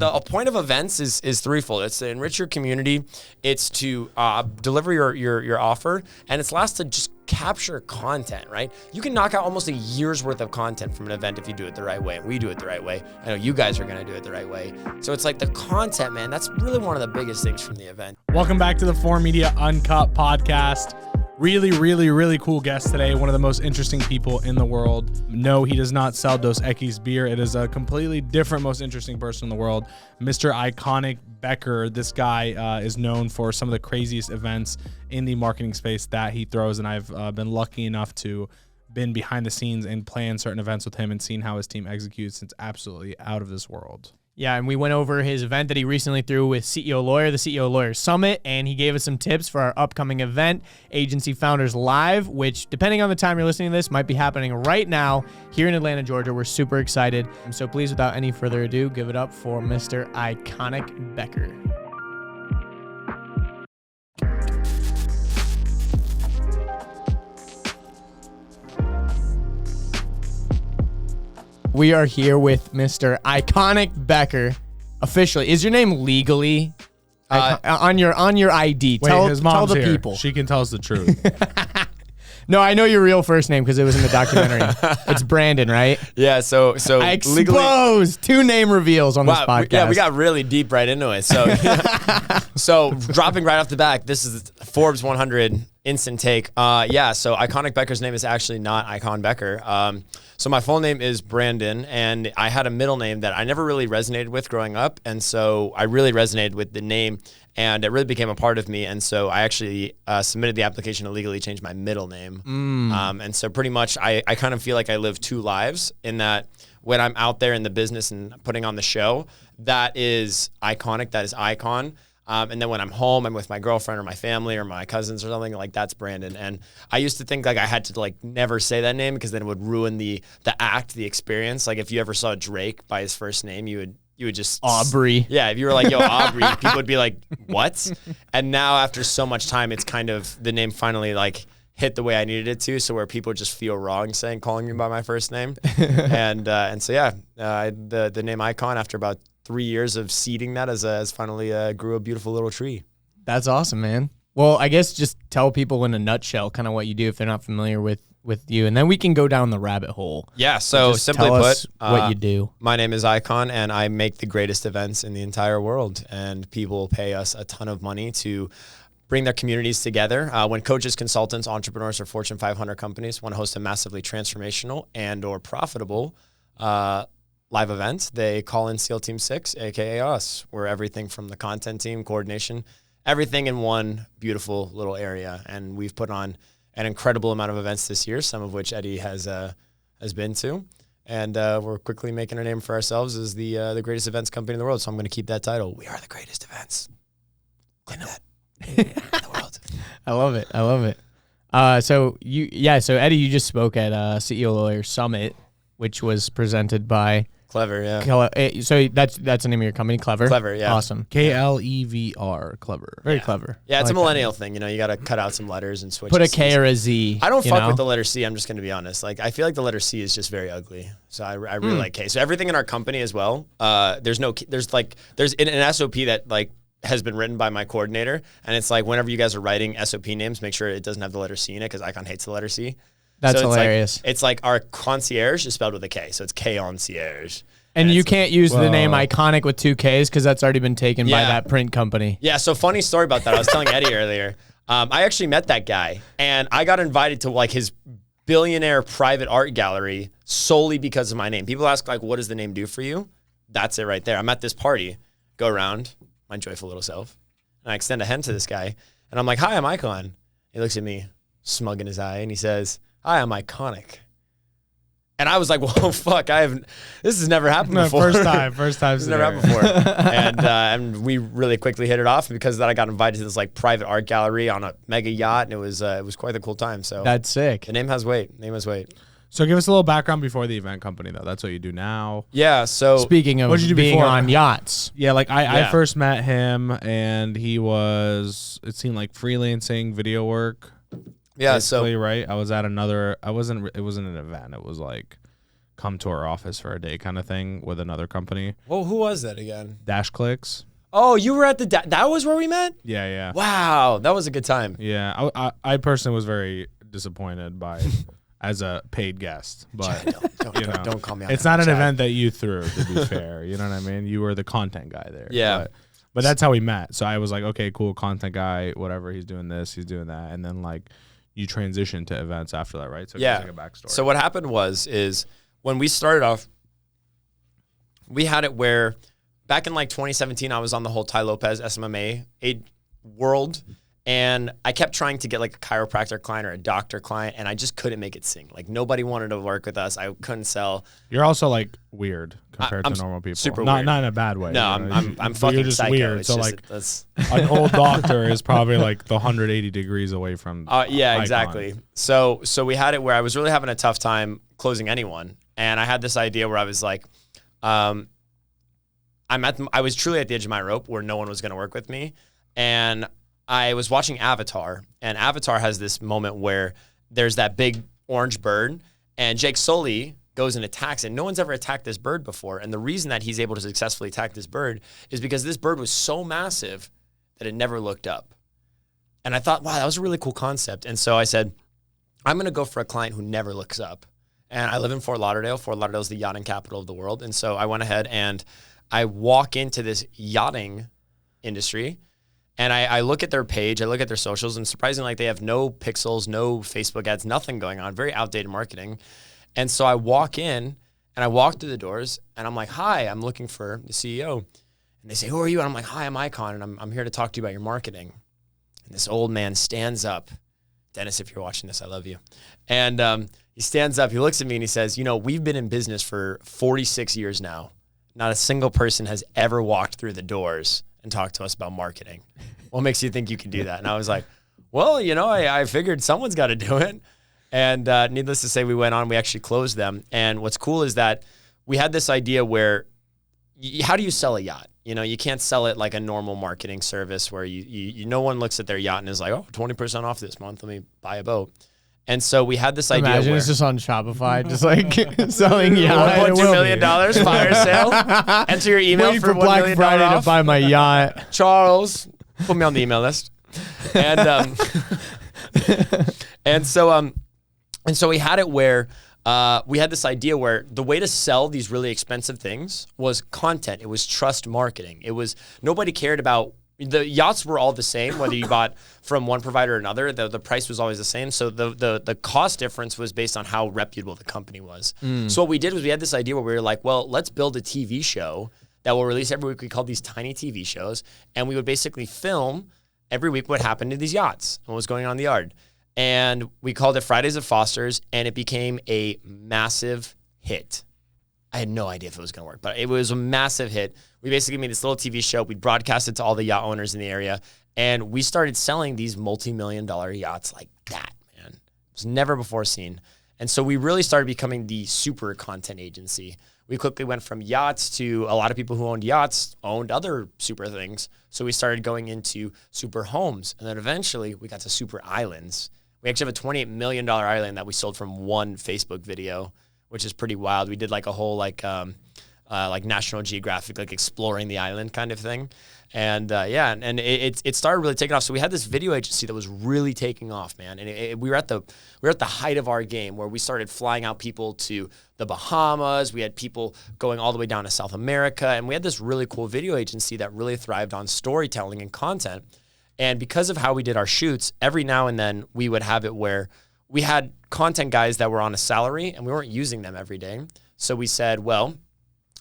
the point of events is threefold. It's to enrich your community, it's to deliver your offer, and it's last to just capture content, right? You can knock out almost a year's worth of content from an event if you do it the right way, and we do it the right way. I know you guys are gonna do it the right way. So it's like the content, man, that's really one of the biggest things from the event. Welcome back to the Forum Media Uncut podcast. Really cool guest today. One of the most interesting people in the world. No, he does not sell Dos Equis beer. It is a completely different, most interesting person in the world. Mr. Iconic Becker. This guy is known for some of the craziest events in the marketing space that he throws. And I've been lucky enough to been behind the scenes and plan certain events with him and seen how his team executes. It's absolutely out of this world. Yeah, and we went over his event that he recently threw with CEO Lawyer, the CEO Lawyer Summit, and he gave us some tips for our upcoming event, Agency Founders Live, which, depending on the time you're listening to this, might be happening right now here in Atlanta, Georgia. We're super excited. So please, without any further ado, give it up for Mr. Iconic Becker. We are here with Mr. Iconic Becker. Officially, is your name legally on your ID? Wait, tell his mom's the here. people. She can tell us the truth. No, I know your real first name because it was in the documentary. It's Brandon, right? Yeah, so I legally, exposed 2 name reveals on this podcast. we got really deep right into it. So, so dropping right off the back, this is Forbes 100 instant take. So Iconic Becker's name is actually not Icon Becker. So my full name is Brandon, and I had a middle name that I never really resonated with growing up, and so I really resonated with the name, and it really became a part of me, and so I actually submitted the application to legally change my middle name. And so pretty much I kind of feel like I live 2 lives in that when I'm out there in the business and putting on the show, that is Iconic, that is Icon. And then when I'm home, I'm with my girlfriend or my family or my cousins or something, like that's Brandon. And I used to think like I had to like never say that name because then it would ruin the act, the experience. Like if you ever saw Drake by his first name, you would just Aubrey. Yeah, if you were like, yo, Aubrey, people would be like, what? And now after so much time, it's kind of the name finally like hit the way I needed it to, so where people just feel wrong calling me by my first name. and so yeah, the name Icon after about 3 years of seeding that as finally grew a beautiful little tree. That's awesome, man. Well, I guess just tell people in a nutshell kind of what you do if they're not familiar with you, and then we can go down the rabbit hole. Yeah, so simply put, what you do. My name is Icon, and I make the greatest events in the entire world, and people pay us a ton of money to bring their communities together. When coaches, consultants, entrepreneurs, or Fortune 500 companies want to host a massively transformational and or profitable live event, they call in SEAL Team 6, aka us. We're everything from the content team, coordination, everything in one beautiful little area. And we've put on an incredible amount of events this year, some of which Eddie has been to. And we're quickly making a name for ourselves as the greatest events company in the world. So I'm going to keep that title. We are the greatest events. Claim that in the world. I love it. So Eddie, you just spoke at CEO Lawyer Summit, which was presented by Klevr, yeah. So that's the name of your company, Klevr? Klevr, yeah. Awesome. Klevr, Klevr. Very clever. Yeah, it's a millennial thing. You got to cut out some letters and switch. Put a K or a Z. I don't fuck with the letter C. I'm just going to be honest. Like, I feel like the letter C is just very ugly. So I really like K. So everything in our company as well, there's an SOP that like has been written by my coordinator. And it's like whenever you guys are writing SOP names, make sure it doesn't have the letter C in it because Icon hates the letter C. That's hilarious. It's like our concierge is spelled with a K, so it's K-concierge. And you can't use the name Iconic with 2 Ks because that's already been taken by that print company. Yeah, so funny story about that. I was telling Eddie earlier. I actually met that guy, and I got invited to like his billionaire private art gallery solely because of my name. People ask like, what does the name do for you? That's it right there. I'm at this party, go around, my joyful little self, and I extend a hand to this guy, and I'm like, hi, I'm Icon. He looks at me, smug in his eye, and he says, hi, I'm Iconic. And I was like, whoa, fuck, this has never happened before. First time. This has never happened before. And we really quickly hit it off. And because of that, I got invited to this like private art gallery on a mega yacht, and it was quite a cool time. So that's sick. The name has weight. So give us a little background before the event company, though. That's what you do now. Yeah, so... Speaking of being on yachts. Yeah, like I first met him, and he was, it seemed like freelancing video work. Yeah, right? I was at it wasn't an event. It was like come to our office for a day kind of thing with another company. Well, who was that again? Dash Clicks. Oh, you were at that was where we met? Yeah, yeah. Wow, that was a good time. Yeah, I personally was very disappointed by as a paid guest, but don't call me out. It's not an event that you threw, to be fair. You know what I mean? You were the content guy there. Yeah. But that's how we met. So I was like, okay, cool, content guy, whatever. He's doing this, he's doing that, and then like you transition to events after that, right? So yeah. Like a backstory. So what happened is when we started off, we had it where back in like 2017, I was on the whole Tai Lopez SMMA world. And I kept trying to get like a chiropractor client or a doctor client, and I just couldn't make it sing. Like nobody wanted to work with us. I couldn't sell. You're also like weird compared to normal people. Super not weird. Not in a bad way. No, you know? I'm fucking you're just psycho. weird. It's so just, like that's an old doctor is probably like the 180 degrees away from. Yeah, Icon. exactly. So we had it where I was really having a tough time closing anyone, and I had this idea where I was like, I was truly at the edge of my rope where no one was going to work with me, and I was watching Avatar, and Avatar has this moment where there's that big orange bird, and Jake Sully goes and attacks it. No one's ever attacked this bird before, and the reason that he's able to successfully attack this bird is because this bird was so massive that it never looked up. And I thought, wow, that was a really cool concept. And so I said, I'm going to go for a client who never looks up. And I live in Fort Lauderdale. Fort Lauderdale is the yachting capital of the world. And so I went ahead and I walk into this yachting industry, and I look at their page, I look at their socials, and surprisingly, like they have no pixels, no Facebook ads, nothing going on, very outdated marketing. And so I walk in, and I walk through the doors, and I'm like, hi, I'm looking for the CEO. And they say, who are you? And I'm like, hi, I'm Icon, and I'm here to talk to you about your marketing. And this old man stands up. Dennis, if you're watching this, I love you. And he stands up, he looks at me, and he says, we've been in business for 46 years now. Not a single person has ever walked through the doors and talk to us about marketing. What makes you think you can do that? And I was like, well, I figured someone's got to do it. And needless to say, we went on, we actually closed them. And what's cool is that we had this idea where, how do you sell a yacht? You can't sell it like a normal marketing service where no one looks at their yacht and is like, oh, 20% off this month, let me buy a boat. And so we had this idea. Imagine it's just on Shopify, just like selling yacht. $1.2 million fire sale. Enter your email Waiting for Black $1 million Friday off. to buy my yacht. Charles, put me on the email list. And and so we had it where we had this idea where the way to sell these really expensive things was content. It was trust marketing. It was nobody cared about. The yachts were all the same, whether you bought from one provider or another. The price was always the same. So the cost difference was based on how reputable the company was. So what we did was we had this idea where we were like, well, let's build a TV show that we'll release every week. We called these tiny TV shows. And we would basically film every week what happened to these yachts and what was going on in the yard. And we called it Fridays at Foster's, and it became a massive hit. I had no idea if it was going to work, but it was a massive hit. We basically made this little TV show. We broadcast it to all the yacht owners in the area, and we started selling these multi-million-dollar yachts like that, man. It was never before seen. And so we really started becoming the super content agency. We quickly went from yachts to a lot of people who owned yachts owned other super things. So we started going into super homes, and then eventually we got to super islands. We actually have a $28 million island that we sold from one Facebook video, which is pretty wild. We did like a whole like National Geographic, like exploring the island kind of thing. And it started really taking off. So we had this video agency that was really taking off, man. And we were at the height of our game where we started flying out people to the Bahamas. We had people going all the way down to South America. And we had this really cool video agency that really thrived on storytelling and content. And because of how we did our shoots, every now and then we would have it where we had content guys that were on a salary and we weren't using them every day. So we said, well,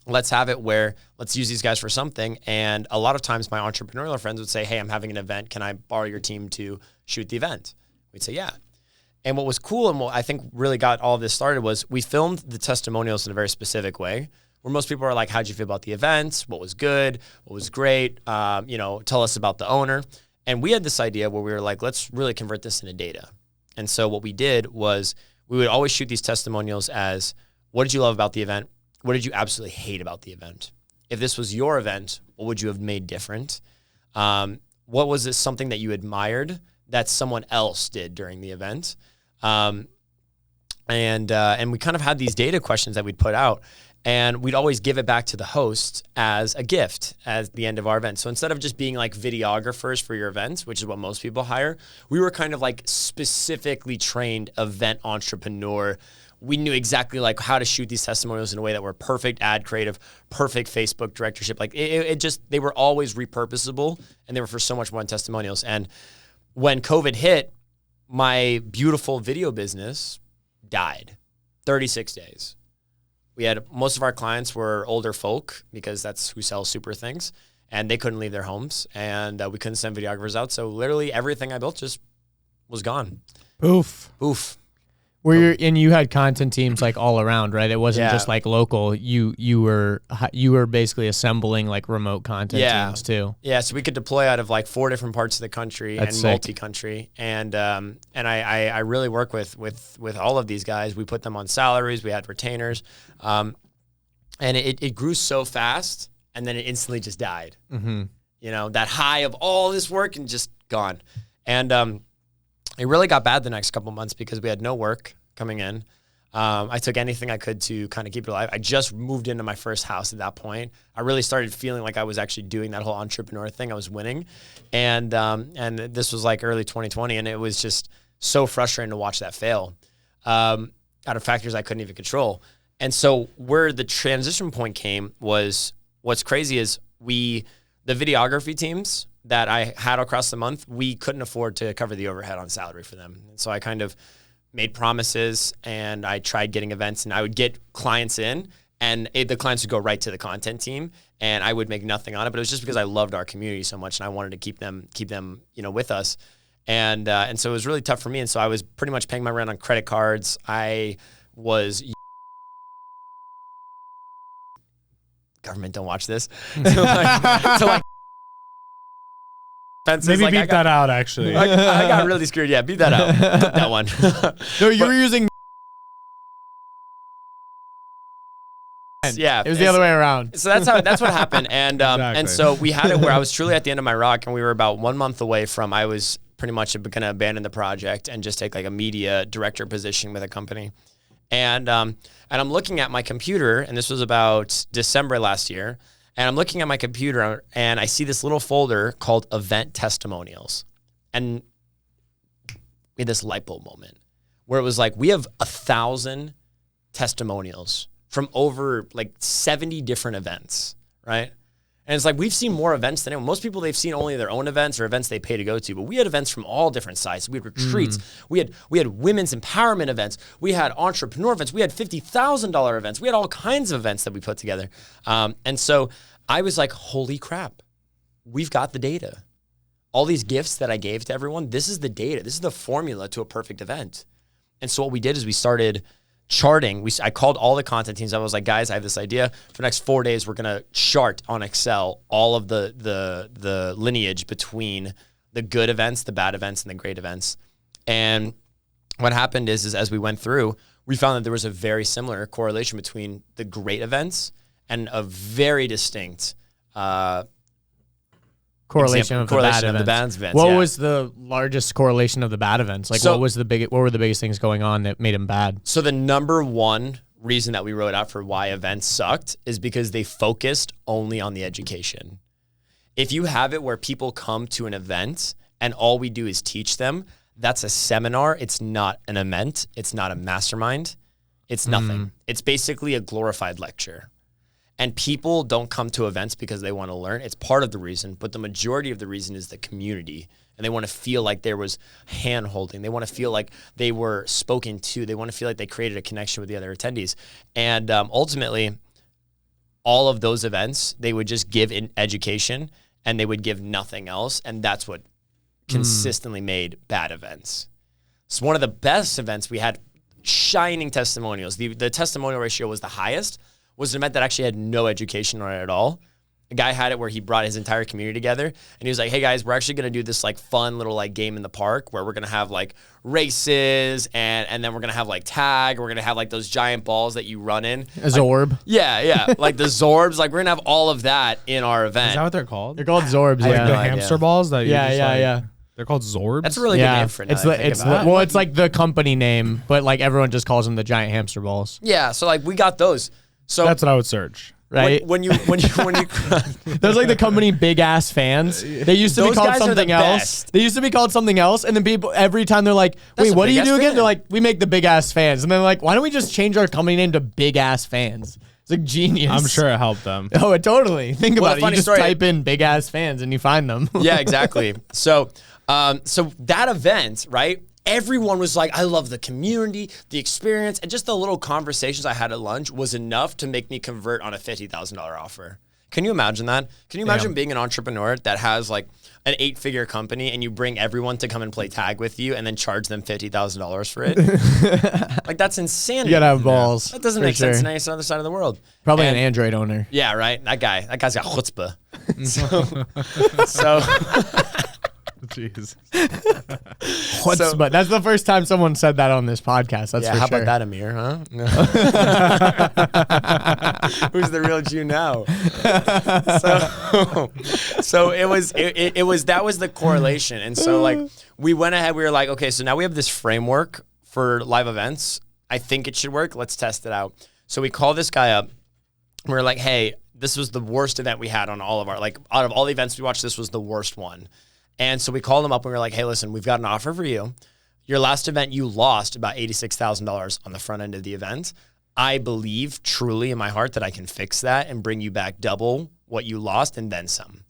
let's have it where let's use these guys for something. And a lot of times my entrepreneurial friends would say, hey, I'm having an event. Can I borrow your team to shoot the event? We'd say, yeah. And what was cool and what I think really got all of this started was we filmed the testimonials in a very specific way where most people are like, how'd you feel about the event? What was good? What was great? Tell us about the owner. And we had this idea where we were like, let's really convert this into data. And so what we did was we would always shoot these testimonials as, what did you love about the event? What did you absolutely hate about the event? If this was your event, what would you have made different? What was it something that you admired that someone else did during the event? And And we kind of had these data questions that we'd put out, and we'd always give it back to the host as a gift at the end of our event. So instead of just being like videographers for your events, which is what most people hire, we were kind of like specifically trained event entrepreneur. We knew exactly like how to shoot these testimonials in a way that were perfect ad creative, perfect Facebook directorship. Like it just, they were always repurposable, and they were for so much more than testimonials. And when COVID hit, my beautiful video business died. 36 days. We had, most of our clients were older folk because that's who sells super things, and they couldn't leave their homes, and we couldn't send videographers out. So literally everything I built just was gone. Oof. And you had content teams like all around, right? It wasn't just like local. You were basically assembling like remote content teams too. Yeah, so we could deploy out of like 4 different parts of the country. That's and sick. multi-country. And I really work with all of these guys. We put them on salaries. We had retainers, and it grew so fast, and then it instantly just died. Mm-hmm. You know, that high of all this work and just gone. And it really got bad the next couple months because we had no work coming in. I took anything I could to kind of keep it alive. I just moved into my first house at that point. I really started feeling like I was actually doing that whole entrepreneur thing. I was winning. And this was like early 2020, and it was just so frustrating to watch that fail out of factors I couldn't even control. And so where the transition point came was, what's crazy is the videography teams that I had across the month, we couldn't afford to cover the overhead on salary for them. And so I kind of made promises, and I tried getting events, and I would get clients in, and the clients would go right to the content team, and I would make nothing on it. But it was just because I loved our community so much, and I wanted to keep them, with us. And so it was really tough for me. And so I was pretty much paying my rent on credit cards. I was government, don't watch this. so like Maybe like, beep that out, actually. I got really screwed. Yeah, beep that out. Put that one. No, you were using. Yeah, it was the other way around. So that's what happened, and Exactly. and so we had it where I was truly at the end of my rock, and we were about 1 month away from, I was pretty much going to abandon the project and just take like a media director position with a company, and I'm looking at my computer, and this was about December last year. And I'm looking at my computer, and I see this little folder called Event Testimonials. And we had this light bulb moment where it was like, we have 1,000 testimonials from over like 70 different events, right? And it's like, we've seen more events than anyone. Most people, they've seen only their own events or events they pay to go to, but we had events from all different sizes. We had retreats. We had women's empowerment events. We had entrepreneur events. We had $50,000 events. We had all kinds of events that we put together. And so I was like, holy crap, we've got the data. All these gifts that I gave to everyone, this is the data. This is the formula to a perfect event. And so what we did is we started charting. I called all the content teams. I was like, guys, I have this idea. For the next 4 days, we're gonna chart on Excel all of the lineage between the good events, the bad events, and the great events. And what happened is as we went through, we found that there was a very similar correlation between the great events and a very distinct correlation of the bad events. What was the largest correlation of the bad events? Like, what were the biggest things going on that made them bad? So the number one reason that we wrote out for why events sucked is because they focused only on the education. If you have it where people come to an event and all we do is teach them, that's a seminar. It's not an event. It's not a mastermind. It's nothing. It's basically a glorified lecture. And people don't come to events because they want to learn. It's part of the reason, but the majority of the reason is the community. And they want to feel like there was hand-holding. They want to feel like they were spoken to. They want to feel like they created a connection with the other attendees. And ultimately, all of those events, they would just give in education and they would give nothing else. And that's what consistently made bad events. So one of the best events we had, shining testimonials. The testimonial ratio was the highest. Was an event that actually had no education on it at all. The guy had it where he brought his entire community together, and he was like, hey guys, we're actually gonna do this like fun little like game in the park where we're gonna have like races and then we're gonna have like tag, we're gonna have like those giant balls that you run in. A Zorb. Yeah. Like the Zorbs, like we're gonna have all of that in our event. Is that what they're called? They're called Zorbs, Like yeah. the hamster balls that you Yeah. They're called Zorbs? That's a really good name for it. It's like the company name, but like everyone just calls them the giant hamster balls. Yeah, so like we got those. So that's what I would search. Right? When you Those like the company big ass fans. They used to be Those called guys are something the else. best. They used to be called something else, and then people every time they're like, That's "Wait, a what do you big do ass again?" fan. They're like, "We make the big ass fans," and they're like, "Why don't we just change our company name to Big Ass Fans?" It's like genius. I'm sure it helped them. Oh, it totally. Think Well, about it. You funny just story- type in big ass fans and you find them. Yeah, exactly. So that event, right? Everyone was like, I love the community, the experience, and just the little conversations I had at lunch was enough to make me convert on a $50,000 offer. Can you imagine that? Can you imagine being an entrepreneur that has like an 8-figure company and you bring everyone to come and play tag with you and then charge them $50,000 for it? Like, that's insanity. You gotta have balls. That doesn't for make sense sure. on any other side of the world. Probably And- an Android owner. Yeah, right. That guy's got chutzpah. So Jeez. But that's the first time someone said that on this podcast. That's yeah, for how sure. about that, Amir? Huh? No. Who's the real Jew now? So it was that was the correlation, and so like we went ahead. We were like, okay, so now we have this framework for live events. I think it should work. Let's test it out. So we call this guy up. We were like, hey, this was the worst event we had on all of our out of all the events we watched. This was the worst one. And so we called him up and we were like, hey, listen, we've got an offer for you. Your last event, you lost about $86,000 on the front end of the event. I believe truly in my heart that I can fix that and bring you back double what you lost and then some.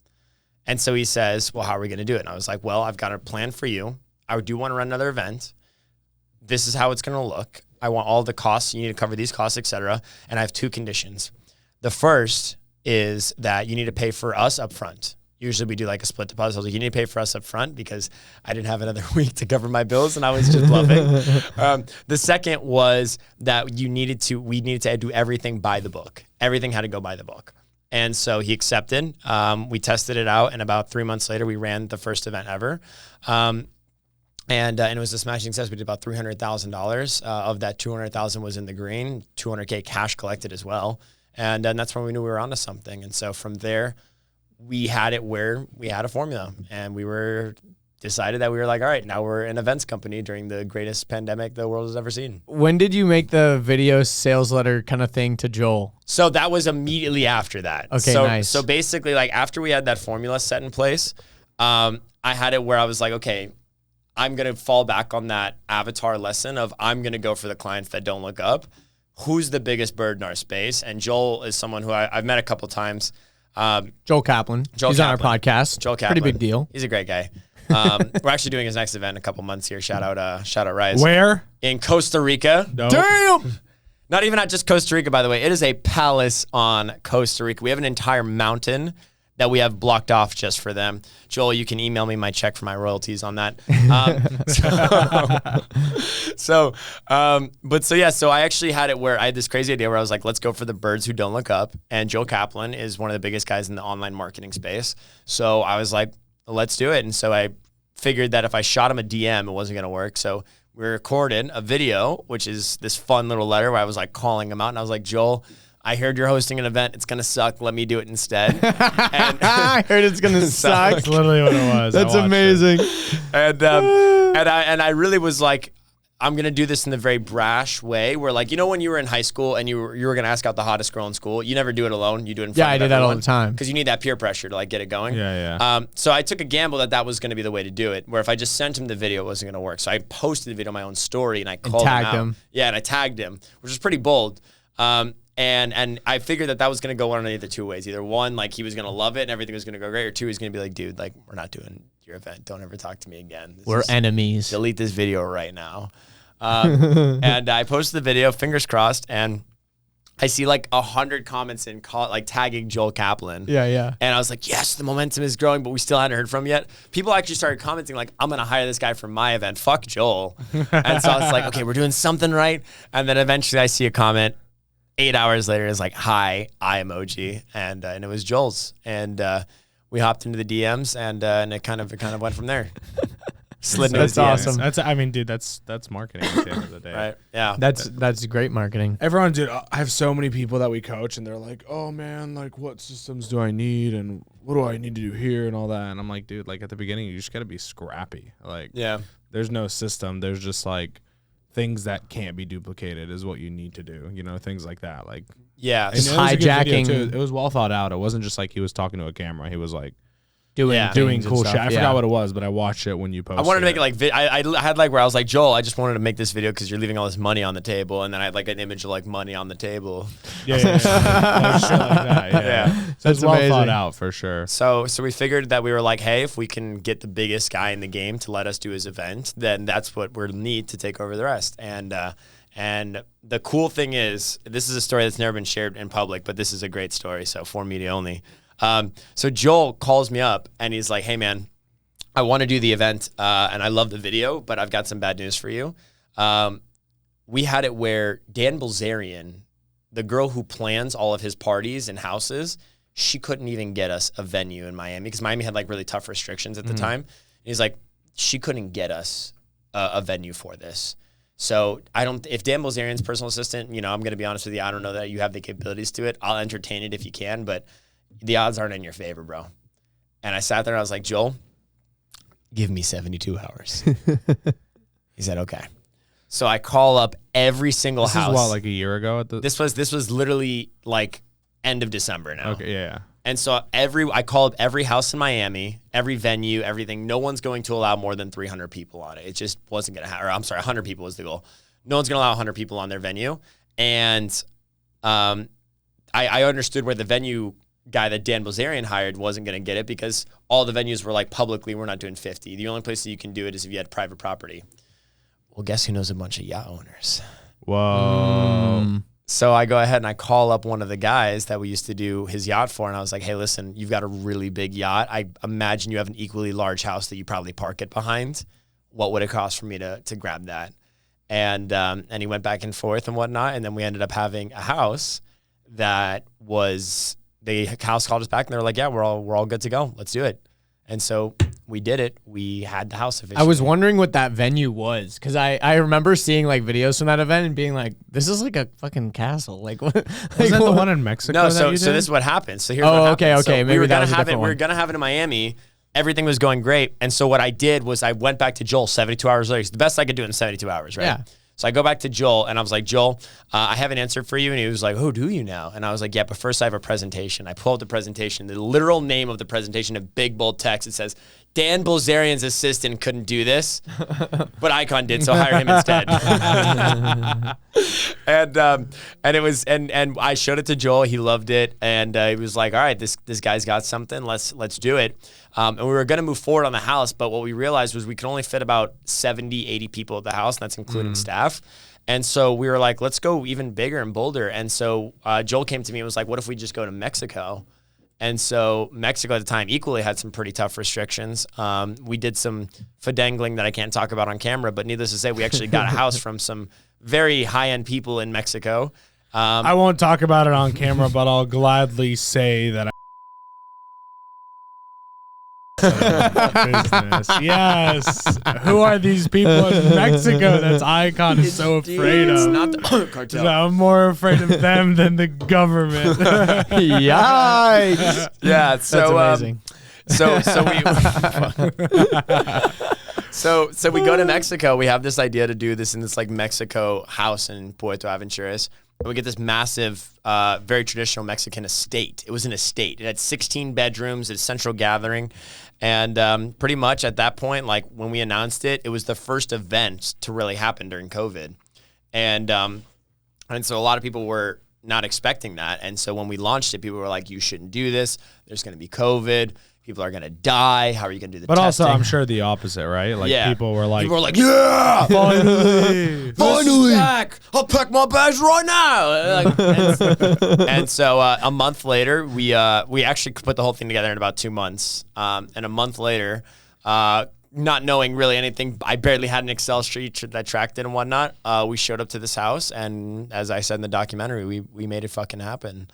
And so he says, well, how are we going to do it? And I was like, well, I've got a plan for you. I do want to run another event. This is how it's going to look. I want all the costs. You need to cover these costs, et cetera. And I have 2 conditions. The first is that you need to pay for us up front. Usually we do like a split deposit. I was like, you need to pay for us up front because I didn't have another week to cover my bills and I was just bluffing. The second was that we needed to do everything by the book. Everything had to go by the book. And so he accepted. We tested it out, and about 3 months later, we ran the first event ever. And it was a smashing success. We did about $300,000. Of that, $200,000 was in the green, $200K cash collected as well. And that's when we knew we were onto something. And so from there, we had it where we had a formula, and we were decided that we were like, all right, now we're an events company during the greatest pandemic the world has ever seen. When did you make the video sales letter kind of thing to Joel? So that was immediately after that. Okay, nice. So basically, like after we had that formula set in place, I had it where I was like, okay, I'm going to fall back on that avatar lesson of I'm going to go for the clients that don't look up. Who's the biggest bird in our space? And Joel is someone who I've met a couple times. Joel Chaplin. He's on our podcast. Joel Chaplin. Pretty big deal. He's a great guy. We're actually doing his next event in a couple months here. Shout out Rise. Where? In Costa Rica. No. Damn! Not even just Costa Rica, by the way. It is a palace on Costa Rica. We have an entire mountain that we have blocked off just for them. Joel, you can email me my check for my royalties on that. So I actually had it where I had this crazy idea where I was like, let's go for the birds who don't look up. And Joel Chaplin is one of the biggest guys in the online marketing space. So I was like, let's do it. And so I figured that if I shot him a DM, it wasn't going to work. So we recorded a video, which is this fun little letter where I was like calling him out. And I was like, Joel, I heard you're hosting an event. It's going to suck. Let me do it instead. And I heard it's going to suck. That's literally what it was. That's I watched amazing. and I really was like, I'm going to do this in the very brash way where, like, you know, when you were in high school and you were going to ask out the hottest girl in school, you never do it alone. You do it in front of I did that all the time. because you need that peer pressure to like get it going. Yeah. So I took a gamble that was going to be the way to do it, where if I just sent him the video, it wasn't going to work. So I posted the video on my own story and I called tagged him out. him. Yeah, and I tagged him, which was pretty bold. And I figured that was going to go one of either 2 ways. Either one, like he was going to love it and everything was going to go great, or 2, he's going to be like, dude, like we're not doing your event. Don't ever talk to me again. We're enemies. Delete this video right now. And I posted the video, fingers crossed, and I see like 100 comments in like tagging Joel Chaplin. Yeah. And I was like, yes, the momentum is growing, but we still hadn't heard from him yet. People actually started commenting like, I'm going to hire this guy for my event. Fuck Joel. And so I was like, okay, we're doing something right. And then eventually I see a comment 8 hours later. It's like, hi, eye emoji. And it was Joel's. And we hopped into the DMs and it kind of went from there. Slid into That's his DMs. awesome. That's, I mean, dude, that's marketing at the end of the day. Right? Yeah. That's great marketing. Everyone, dude, I have so many people that we coach, and they're like, "Oh man, like, what systems do I need, and what do I need to do here, and all that." And I'm like, dude, like at the beginning, you just gotta be scrappy. Like, Yeah. there's no system. There's just like things that can't be duplicated is what you need to do. You know, things like that. Like, Yeah. and Just it was a good video, hijacking- too. It was well thought out. It wasn't just like he was talking to a camera. He was like Doing Yeah. doing things and cool stuff. shit. I Yeah. forgot what it was, but I watched it when you posted. I wanted to make it like I had like where I was like, Joel, I just wanted to make this video because you're leaving all this money on the table, and then I had like an image of like money on the table. yeah, like shit like that. Yeah, Yeah. So it's That's well amazing. thought out for sure. So we figured that we were like, hey, if we can get the biggest guy in the game to let us do his event, then that's what we'll need to take over the rest. And the cool thing is, this is a story that's never been shared in public, but this is a great story, so for media only. So Joel calls me up and he's like, hey man, I want to do the event and I love the video, but I've got some bad news for you. We had it where Dan Bilzerian, the girl who plans all of his parties and houses, she couldn't even get us a venue in Miami because Miami had like really tough restrictions at the time. And he's like, she couldn't get us a venue for this. So if Dan Bilzerian's personal assistant, you know, I'm going to be honest with you, I don't know that you have the capabilities to it. I'll entertain it if you can, but the odds aren't in your favor, bro. And I sat there and I was like, Joel, give me 72 hours. He said, okay. So I call up every single This house. is what, like a year ago at the. This was literally like end of December now. Okay, yeah. And so I called every house in Miami, every venue, everything. No one's going to allow more than 300 people on it. It just wasn't going to happen. Or I'm sorry, 100 people was the goal. No one's going to allow 100 people on their venue. And I understood where the venue guy that Dan Bilzerian hired wasn't going to get it because all the venues were like publicly, we're not doing 50. The only place that you can do it is if you had private property. Well, guess who knows a bunch of yacht owners? Whoa. So I go ahead and I call up one of the guys that we used to do his yacht for, and I was like, hey, listen, you've got a really big yacht. I imagine you have an equally large house that you probably park it behind. What would it cost for me to grab that? And he went back and forth and whatnot, and then we ended up having a house that was, the house called us back, and they were like, yeah, we're all good to go. Let's do it. And so we did it. We had the house officially. I was wondering what that venue was because I remember seeing like videos from that event and being like, this is like a fucking castle. Like, what? Was that the one in Mexico? No, that so you this did? is what happened. So here's Oh, what happened. okay. So Maybe we were that gonna was a have it. different We were one. gonna have it in Miami. Everything was going great, and so what I did was I went back to Joel 72 hours later. It's the best I could do in 72 hours, right? Yeah. So I go back to Joel, and I was like, Joel, I have an answer for you. And he was like, oh, do you now? And I was like, yeah, but first I have a presentation. I pull up the presentation. The literal name of the presentation in big, bold text. It says, Dan Bilzerian's assistant couldn't do this, but Icon did, so hire him instead. and it was, and I showed it to Joel. He loved it, and he was like, all right, this guy's got something. Let's do it. And we were going to move forward on the house, but what we realized was we could only fit about 70, 80 people at the house, and that's including staff. And so we were like, let's go even bigger and bolder. And so Joel came to me and was like, what if we just go to Mexico? And so Mexico at the time equally had some pretty tough restrictions. We did some fidangling that I can't talk about on camera, but needless to say, we actually got a house from some very high-end people in Mexico. I won't talk about it on camera, but I'll gladly say that business. Yes. Who are these people in Mexico that's Icon is so afraid It's of? not the cartel. I'm more afraid of them than the government. Yikes. Yeah, That's so amazing. So we go to Mexico. We have this idea to do this in this like Mexico house in Puerto Aventuras. And we get this massive, very traditional Mexican estate. It was an estate. It had 16 bedrooms, a central gathering. And pretty much at that point, like when we announced it, it was the first event to really happen during COVID. And so a lot of people were not expecting that. And so when we launched it, people were like, you shouldn't do this. There's going to be COVID. People are going to die. How are you going to do the But testing? also, I'm sure the opposite, right? Like Yeah. people were like, yeah, finally. finally, back. I'll pack my bags right now. And so a month later, we actually put the whole thing together in about 2 months. And a month later, not knowing really anything, I barely had an Excel sheet that tracked it and whatnot. We showed up to this house, and as I said in the documentary, we made it fucking happen.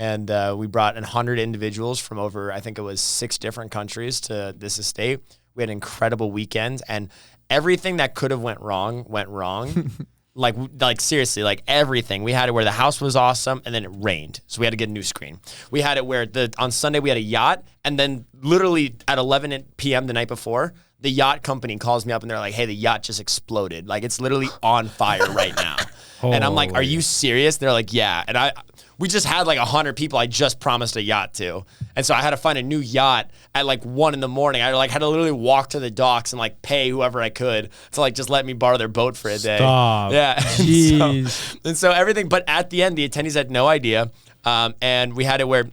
And we brought 100 individuals from over, I think it was 6 different countries to this estate. We had incredible weekends, and everything that could have went wrong went wrong. like seriously, like everything. We had it where the house was awesome, and then it rained, so we had to get a new screen. We had it where on Sunday we had a yacht, and then literally at 11 p.m. the night before, the yacht company calls me up and they're like, "Hey, the yacht just exploded. Like it's literally on fire right now." And I'm like, "Are you serious?" They're like, "Yeah." And we just had like 100 people I just promised a yacht to. And so I had to find a new yacht at like 1 a.m. I like had to literally walk to the docks and like pay whoever I could to like just let me borrow their boat for a day. Stop. Yeah. Jeez. And so everything, but at the end, the attendees had no idea. And we had it where,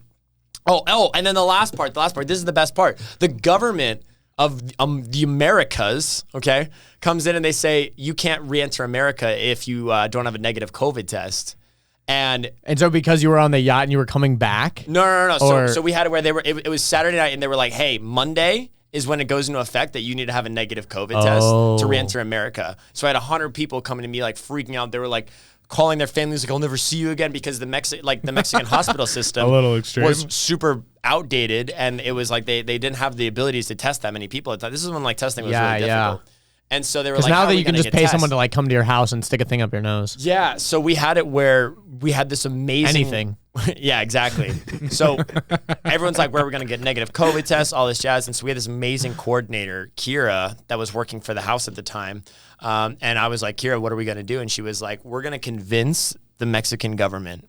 and then the last part, this is the best part. The government of the Americas, okay, comes in and they say, you can't re-enter America if you don't have a negative COVID test. And so because you were on the yacht and you were coming back? No. So we had it where it was Saturday night and they were like, hey, Monday is when it goes into effect that you need to have a negative COVID test to re-enter America. So I had 100 people coming to me like freaking out. They were like calling their families like, I'll never see you again, because the Mexican hospital system a little extreme. Was super outdated, and it was like they didn't have the abilities to test that many people. This is when like testing was really difficult. And so they were like, now that you can just pay someone to like come to your house and stick a thing up your nose. Yeah. So we had it where we had this amazing anything. Yeah, exactly. So everyone's like, where are we going to get negative COVID tests, all this jazz. And so we had this amazing coordinator, Kira, that was working for the house at the time. And I was like, Kira, what are we going to do? And she was like, we're going to convince the Mexican government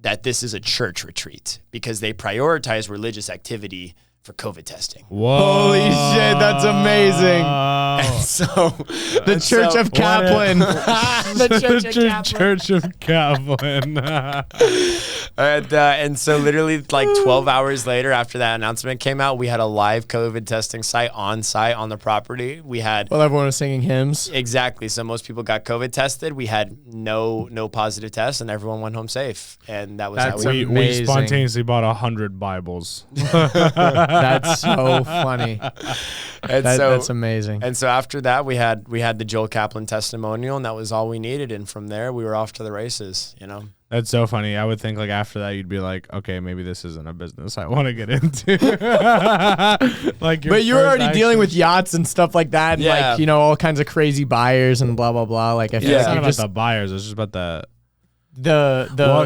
that this is a church retreat because they prioritize religious activity for COVID testing. Whoa. Holy shit, that's amazing. And so the Church of Chaplin. The Church of Chaplin. And so literally like 12 hours later after that announcement came out, we had a live COVID testing site on the property. We had everyone was singing hymns. Exactly. So most people got COVID tested. We had no positive tests, and everyone went home safe. And that was That's how we spontaneously bought 100 Bibles. That's so funny. That's amazing. And so after that, we had the Joel Kaplan testimonial, and that was all we needed. And from there, we were off to the races. You know. That's so funny. I would think like after that, you'd be like, okay, maybe this isn't a business I want to get into. Like, but you were already dealing with yachts and stuff like that, and like all kinds of crazy buyers and blah blah blah. Like I feel it's not about the buyers. It's just about the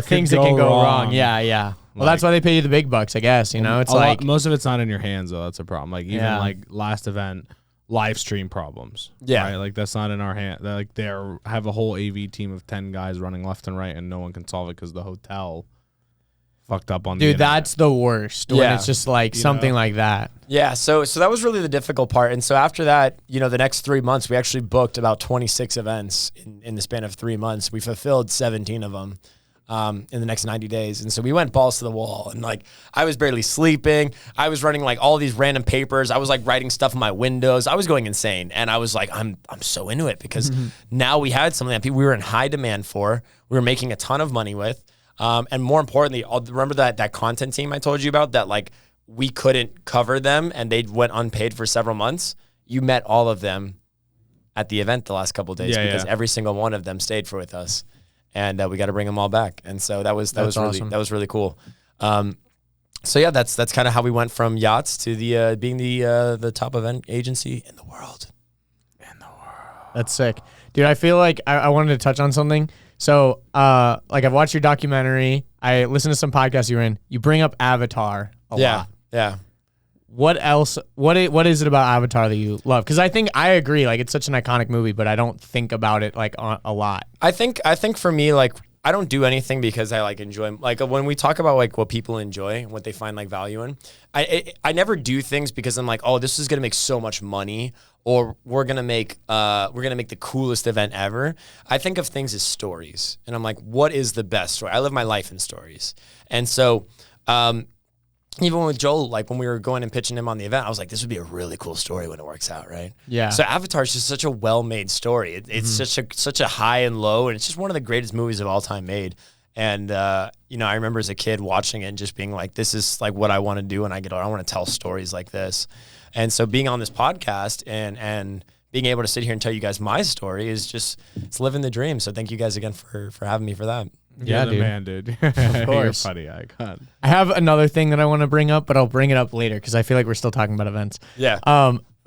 things that can go wrong. Yeah. Well, that's why they pay you the big bucks, I guess. It's like most of it's not in your hands though. That's a problem. Like even like last event, live stream problems. Yeah, right? Like that's not in our hand. They're like have a whole AV team of 10 guys running left and right, and no one can solve it because the hotel fucked up on the internet. That's the worst. When it's just like something like that. Yeah. So that was really the difficult part. And so after that, the next 3 months, we actually booked about 26 events in the span of 3 months. We fulfilled 17 of them. In the next 90 days. And so we went balls to the wall, and like I was barely sleeping. I was running like all these random papers. I was like writing stuff in my windows. I was going insane. And I was like, I'm so into it because now we had something that we were in high demand for. We were making a ton of money with. And more importantly, remember that content team I told you about that like we couldn't cover them and they went unpaid for several months. You met all of them at the event the last couple of days because every single one of them stayed with us. And we got to bring them all back, and so that was awesome. That was really cool. So yeah, that's kind of how we went from yachts to the being the top event agency in the world. That's sick, dude. I feel like I wanted to touch on something. So like I've watched your documentary. I listened to some podcasts you were in. You bring up Avatar a lot. Yeah. What else? What is it about Avatar that you love? Because I agree, like it's such an iconic movie, but I don't think about it like a lot. I think for me, like I don't do anything because I like enjoy. Like when we talk about like what people enjoy and what they find like value in, I never do things because I'm like, oh, this is gonna make so much money, or we're gonna make the coolest event ever. I think of things as stories, and I'm like, what is the best story? I live my life in stories, and so. Even with Joel, like when we were going and pitching him on the event, I was like, this would be a really cool story when it works out, right? Yeah. So Avatar is just such a well-made story. It's such a high and low, and it's just one of the greatest movies of all time made. And, I remember as a kid watching it and just being like, this is like what I want to do when I get older. I want to tell stories like this. And so being on this podcast and being able to sit here and tell you guys my story is just, it's living the dream. So thank you guys again for having me for that. Yeah, dude. Man, dude. Of course. You're a funny icon. I have another thing that I want to bring up, but I'll bring it up later because I feel like we're still talking about events. Yeah.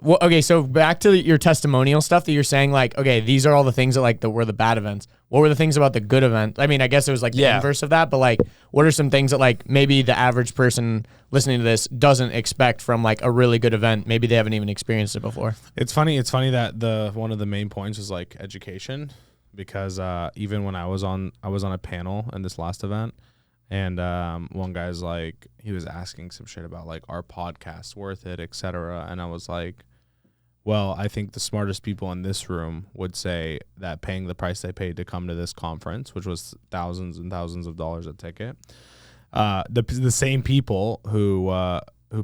Well, okay, so back to your testimonial stuff that you're saying, like, okay, these are all the things that like were the bad events. What were the things about the good event? I mean, I guess it was like the inverse of that, but like, what are some things that like maybe the average person listening to this doesn't expect from like a really good event? Maybe they haven't even experienced it before. It's funny that one of the main points is like education, because even when I was on a panel in this last event, and one guy's like, he was asking some shit about like, our podcast worth it, etc. And I was like, well, I think the smartest people in this room would say that paying the price they paid to come to this conference, which was thousands and thousands of dollars a ticket, the same people who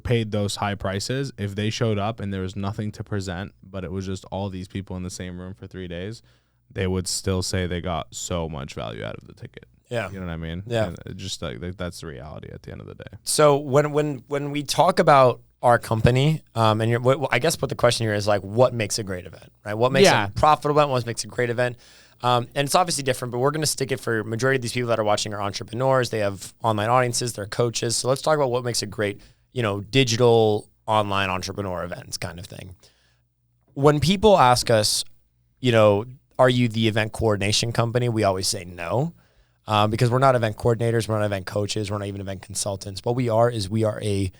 paid those high prices, if they showed up and there was nothing to present, but it was just all these people in the same room for 3 days, they would still say they got so much value out of the ticket. Yeah. You know what I mean? Yeah. And it just like that's the reality at the end of the day. So when we talk about our company, and I guess what the question here is like, what makes a great event, right? What makes a profitable event? What makes a great event? And it's obviously different, but we're going to stick it for majority of these people that are watching are entrepreneurs. They have online audiences. They're coaches. So let's talk about what makes a great, digital online entrepreneur events kind of thing. When people ask us, are you the event coordination company? We always say no. Because we're not event coordinators, we're not event coaches, we're not even event consultants. What we are is we are a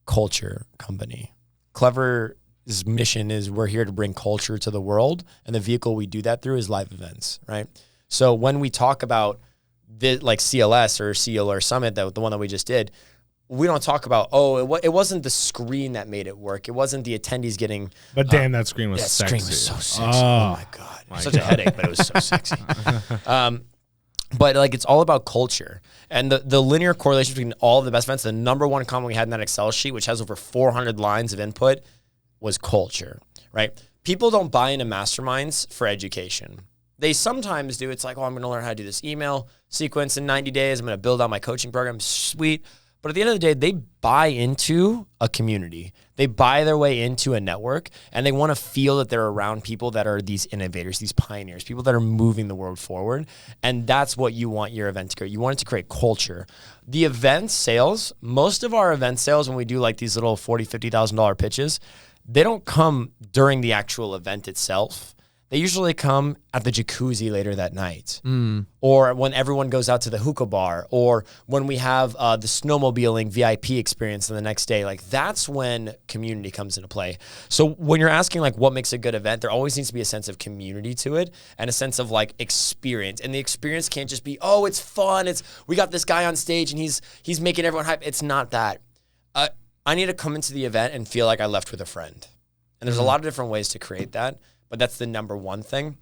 culture company. Klevr's mission is we're here to bring culture to the world, and the vehicle we do that through is live events, right? So when we talk about like CLS or CEO Lawyer Summit, the one that we just did, we don't talk about, it wasn't the screen that made it work. It wasn't the attendees getting... But damn, that screen was that sexy. Screen was so sexy. Oh my God. Such a headache, but it was so sexy. But like, it's all about culture, and the linear correlation between all of the best events. The number one comment we had in that Excel sheet, which has over 400 lines of input, was culture, right? People don't buy into masterminds for education. They sometimes do. It's like, I'm going to learn how to do this email sequence in 90 days. I'm going to build out my coaching program. Sweet. But at the end of the day, they buy into a community. They buy their way into a network, and they want to feel that they're around people that are these innovators, these pioneers, people that are moving the world forward. And that's what you want your event to create. You want it to create culture. The event sales, most of our event sales, when we do like these little $40,000, $50,000 pitches, they don't come during the actual event itself. They usually come at the jacuzzi later that night, or when everyone goes out to the hookah bar, or when we have the snowmobiling VIP experience the next day. Like, that's when community comes into play. So when you're asking like what makes a good event, there always needs to be a sense of community to it and a sense of like experience. And the experience can't just be, it's fun. We got this guy on stage and he's making everyone hype. It's not that. I need to come into the event and feel like I left with a friend. And there's a lot of different ways to create that. But that's the number one thing.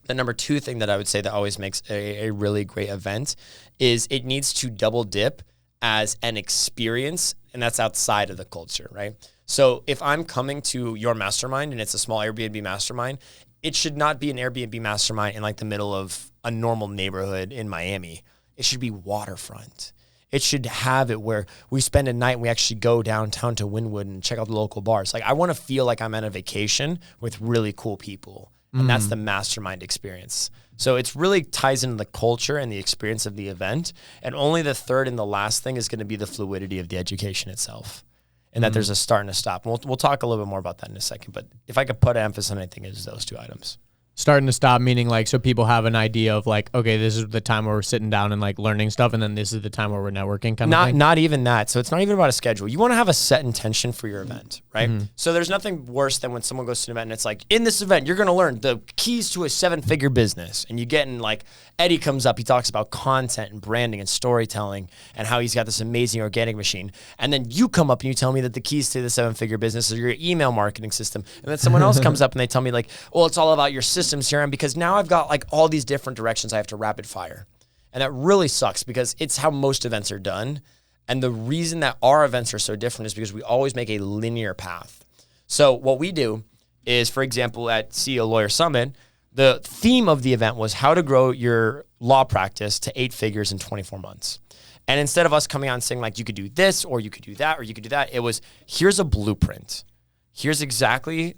The number two thing that I would say that always makes a really great event is it needs to double dip as an experience, and that's outside of the culture, right? So if I'm coming to your mastermind and it's a small Airbnb mastermind, it should not be an Airbnb mastermind in like the middle of a normal neighborhood in Miami. It should be waterfront. It should have it where we spend a night and we actually go downtown to Wynwood and check out the local bars. Like, I want to feel like I'm on a vacation with really cool people. And that's the mastermind experience. So it's really ties into the culture and the experience of the event. And only the third and the last thing is going to be the fluidity of the education itself. And that there's a start and a stop. And we'll talk a little bit more about that in a second. But if I could put an emphasis on anything, it's those two items. Starting to stop, meaning like, so people have an idea of like, okay, this is the time where we're sitting down and like learning stuff, and then this is the time where we're networking kind of thing? Not even that. So it's not even about a schedule. You want to have a set intention for your event, right? So there's nothing worse than when someone goes to an event and it's like, in this event, you're going to learn the keys to a 7-figure business. And you get in like, Eddie comes up, he talks about content and branding and storytelling and how he's got this amazing organic machine. And then you come up and you tell me that the keys to the 7-figure business is your email marketing system. And then someone else comes up and they tell me like, it's all about your systems CRM, because now I've got like all these different directions I have to rapid fire. And that really sucks because it's how most events are done. And the reason that our events are so different is because we always make a linear path. So what we do is, for example, at CEO Lawyer Summit, the theme of the event was how to grow your law practice to 8 figures in 24 months. And instead of us coming out and saying like, you could do this or you could do that or you could do that, it was, here's a blueprint. Here's exactly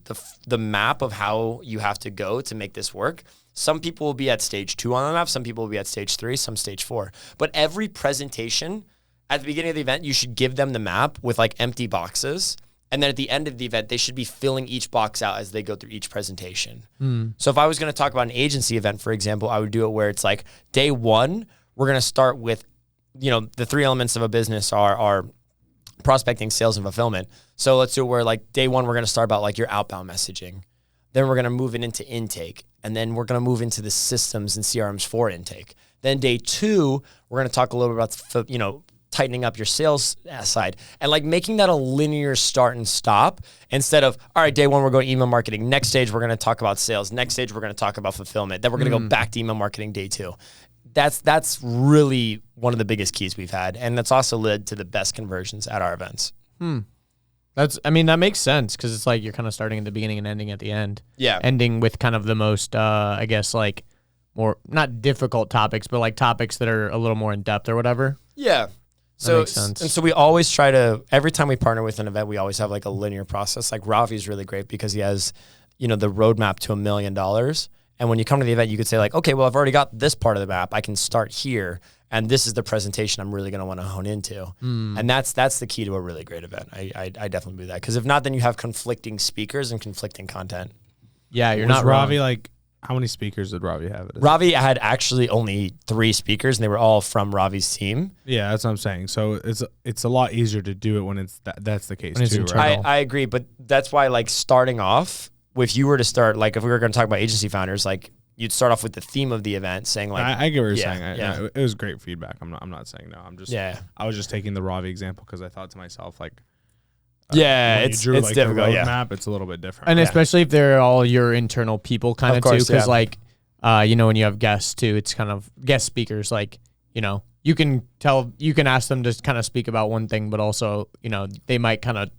the map of how you have to go to make this work. Some people will be at stage 2 on the map. Some people will be at stage 3, some stage 4. But every presentation at the beginning of the event, you should give them the map with like empty boxes And then at the end of the event, they should be filling each box out as they go through each presentation. So if I was going to talk about an agency event, for example, I would do it where it's like day one, we're going to start with, the 3 elements of a business are prospecting, sales, and fulfillment. So let's do it where like day one, we're going to start about like your outbound messaging. Then we're going to move it into intake. And then we're going to move into the systems and CRMs for intake. Then day 2, we're going to talk a little bit about, tightening up your sales side and like making that a linear start and stop instead of, all right, day 1, we're going email marketing. Next stage, we're going to talk about sales. Next stage, we're going to talk about fulfillment. Then we're going to go back to email marketing day 2. That's really one of the biggest keys we've had. And that's also led to the best conversions at our events. That makes sense because it's like you're kind of starting at the beginning and ending at the end. Yeah. Ending with kind of the most, I guess, like more, not difficult topics, but like topics that are a little more in depth or whatever. Yeah. That makes sense. And so we always try to, every time we partner with an event, we always have like a linear process. Like Ravi's really great because he has, the roadmap to $1 million. And when you come to the event, you could say like, okay, well, I've already got this part of the map. I can start here. And this is the presentation I'm really going to want to hone into. And that's the key to a really great event. I definitely do that. Because if not, then you have conflicting speakers and conflicting content. Yeah, you're not Ravi wrong. like, how many speakers did Ravi have? Ravi had actually only 3 speakers, and they were all from Ravi's team. Yeah, that's what I'm saying. So it's a lot easier to do it when that's the case too, right? I agree, but that's why like starting off, if you were to start, like if we were going to talk about agency founders, like you'd start off with the theme of the event saying like, I get what you're saying. It was great feedback. I'm not saying no. I was just taking the Ravi example because I thought to myself like, it's difficult. Roadmap, it's a little bit different. And especially if they're all your internal people kind of too, because like, when you have guests too, it's kind of guest speakers, like, you can ask them to kind of speak about one thing, but also, they might kind of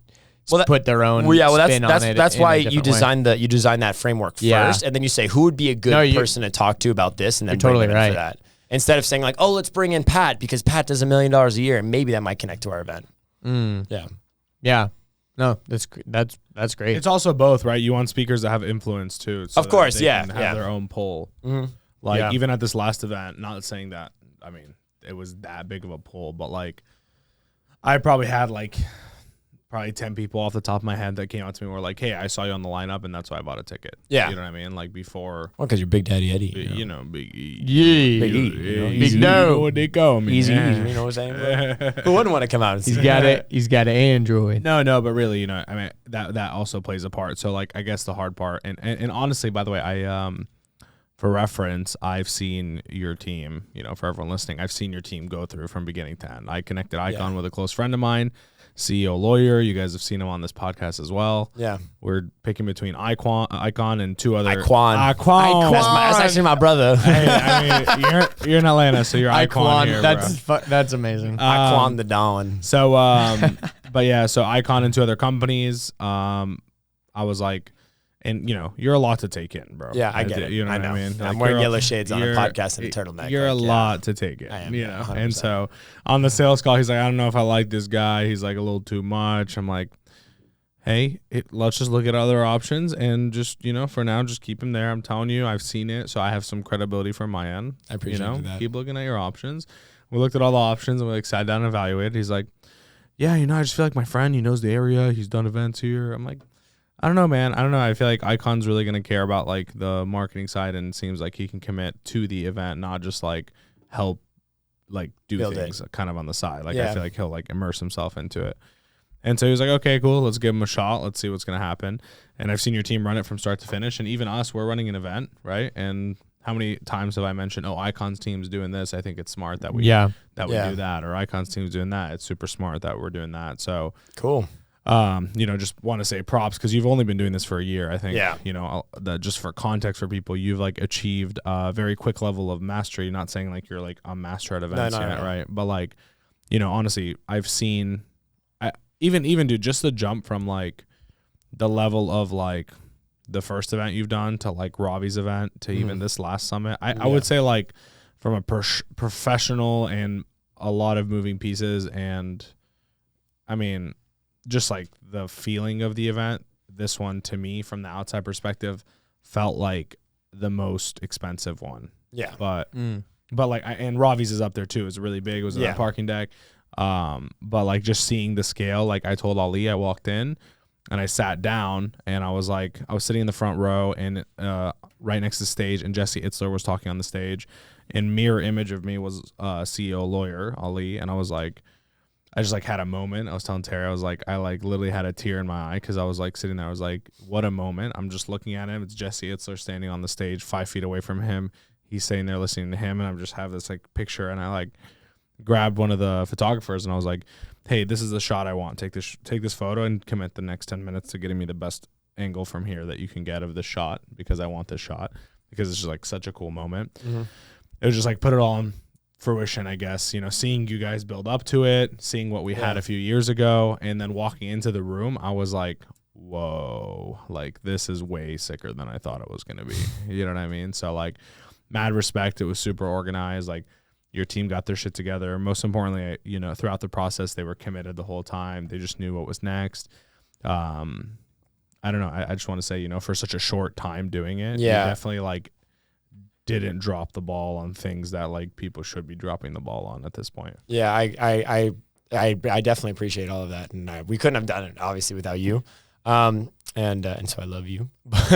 put their own spin on it. That's why you design that framework first, and then you say who would be a good person to talk to about this, and then bring them in for that. Instead of saying like, oh, let's bring in Pat because Pat does $1 million a year, and maybe that might connect to our event. Yeah. No, that's great. It's also both, right? You want speakers that have influence too. So of course, they can have their own pull. Even at this last event, not saying that, I mean, it was that big of a pull, but like, I probably had like 10 people off the top of my head that came out to me and were like, hey, I saw you on the lineup and that's why I bought a ticket. Yeah. You know what I mean? Like before. Well, because you're Big Daddy Eddie. Big E. Big No. What they go. Easy, you know what I'm saying? Who wouldn't want to come out and see that? He's got an Android. No, but really, I mean, that also plays a part. So like, I guess the hard part, and honestly, by the way, for reference, I've seen your team, for everyone listening, I've seen your team go through from beginning to end. I connected Icon with a close friend of mine, CEO lawyer. You guys have seen him on this podcast as well. Yeah. We're picking between Icon and 2 other. Icon. That's actually my brother. Hey, I mean, you're in Atlanta, so you're Icon here, that's amazing. Icon the Don. So, but yeah, so Icon and 2 other companies. I was like, and you're a lot to take in, bro. Yeah, I get it. You know I what I mean? I'm wearing yellow shades on a podcast and a turtleneck. You're a lot to take in. I am, 100%. And so on the sales call, he's like, I don't know if I like this guy. He's like a little too much. I'm like, hey, let's just look at other options and just, for now, just keep him there. I'm telling you, I've seen it, so I have some credibility from my end. I appreciate that. Keep looking at your options. We looked at all the options and we sat down and evaluated. He's like, yeah, I just feel like my friend, he knows the area. He's done events here. I'm like, I don't know, man. I don't know. I feel like Icon's really going to care about like the marketing side, and it seems like he can commit to the event, not just like help like do Build things kind of on the side. Like Yeah. I feel like he'll like immerse himself into it. And so he was like, okay, cool. Let's give him a shot. Let's see what's going to happen. And I've seen your team run it from start to finish. And even us, we're running an event, right? And how many times have I mentioned, oh, Icon's team's doing this. I think it's smart that we do that. Or Icon's team's doing that. It's super smart that we're doing that. So Cool. Just want to say props because you've only been doing this for a year. I think, Yeah. Just for context for people, you've like achieved a very quick level of mastery. Not saying like you're like a master at events yet, right? But like, honestly, I've seen even dude, just the jump from like the level of like the first event you've done to like Ravi's event to even this last summit. I would say like from a professional and a lot of moving pieces, and I mean, just like the feeling of the event, this one to me from the outside perspective felt like the most expensive one. Yeah. But like, and Ravi's is up there too. It was really big. It was in a parking deck. But like just seeing the scale, like I told Ali, I walked in And I sat down, and I was sitting in the front row, and right next to the stage, and Jesse Itzler was talking on the stage, and mirror image of me was CEO lawyer Ali, and I was like, I just like had a moment. I was telling Terry, I was like, I like literally had a tear in my eye because I was like sitting there. I was like, what a moment. I'm just looking at him. It's Jesse Itzler standing on the stage 5 feet away from him. He's sitting there listening to him, and I just have this like picture, and I like grabbed one of the photographers, and I was like, hey, this is the shot I want. Take this photo and commit the next 10 minutes to getting me the best angle from here that you can get of this shot, because I want this shot, because it's just like such a cool moment. It was just like put it all in fruition, I guess, you know, seeing you guys build up to it, seeing what we had a few years ago, and then walking into the room, I was like, whoa, like this is way sicker than I thought it was going to be. You know what I mean? So like mad respect. It was super organized. Like your team got their shit together. Most importantly, you know, throughout the process, they were committed the whole time. They just knew what was next. I don't know. I just want to say, you know, for such a short time doing it, you definitely like didn't drop the ball on things that like people should be dropping the ball on at this point. Yeah, I definitely appreciate all of that, and we couldn't have done it obviously without you, and so I love you. But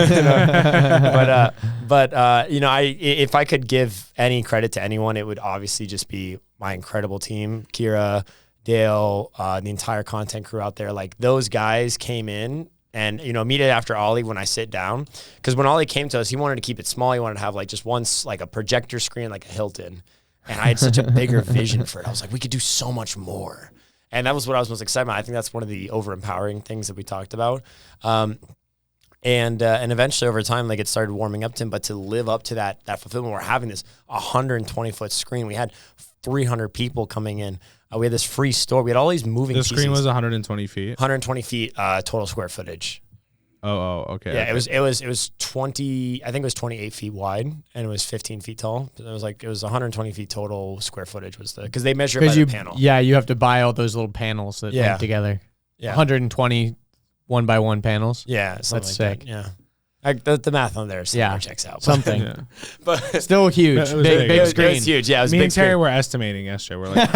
you know, if I could give any credit to anyone, it would obviously just be my incredible team, Kira, Dale, the entire content crew out there. Like those guys came in. And, you know, immediately after Ollie, when I sit down, because when Ollie came to us, he wanted to keep it small. He wanted to have like just one, like a projector screen, like a Hilton. And I had such a bigger vision for it. I was like, we could do so much more. And that was what I was most excited about. I think that's one of the over-empowering things that we talked about. And eventually over time, like it started warming up to him. But to live up to that fulfillment, we're having this 120-foot screen. We had 300 people coming in. We had this free store. We had all these moving pieces. The screen was 120 feet? 120 feet total square footage. Okay. Yeah, okay. It was 20, I think it was 28 feet wide, and it was 15 feet tall. It was 120 feet total square footage was because they measure it by the panel. Yeah, you have to buy all those little panels that link together. Yeah. 120 1x1 panels. Yeah, that's like sick. That. Yeah. The math on there checks out. Something. But still huge. Big screen. It was huge. Yeah, it was Me big and Terry screen. were estimating yesterday. We're like,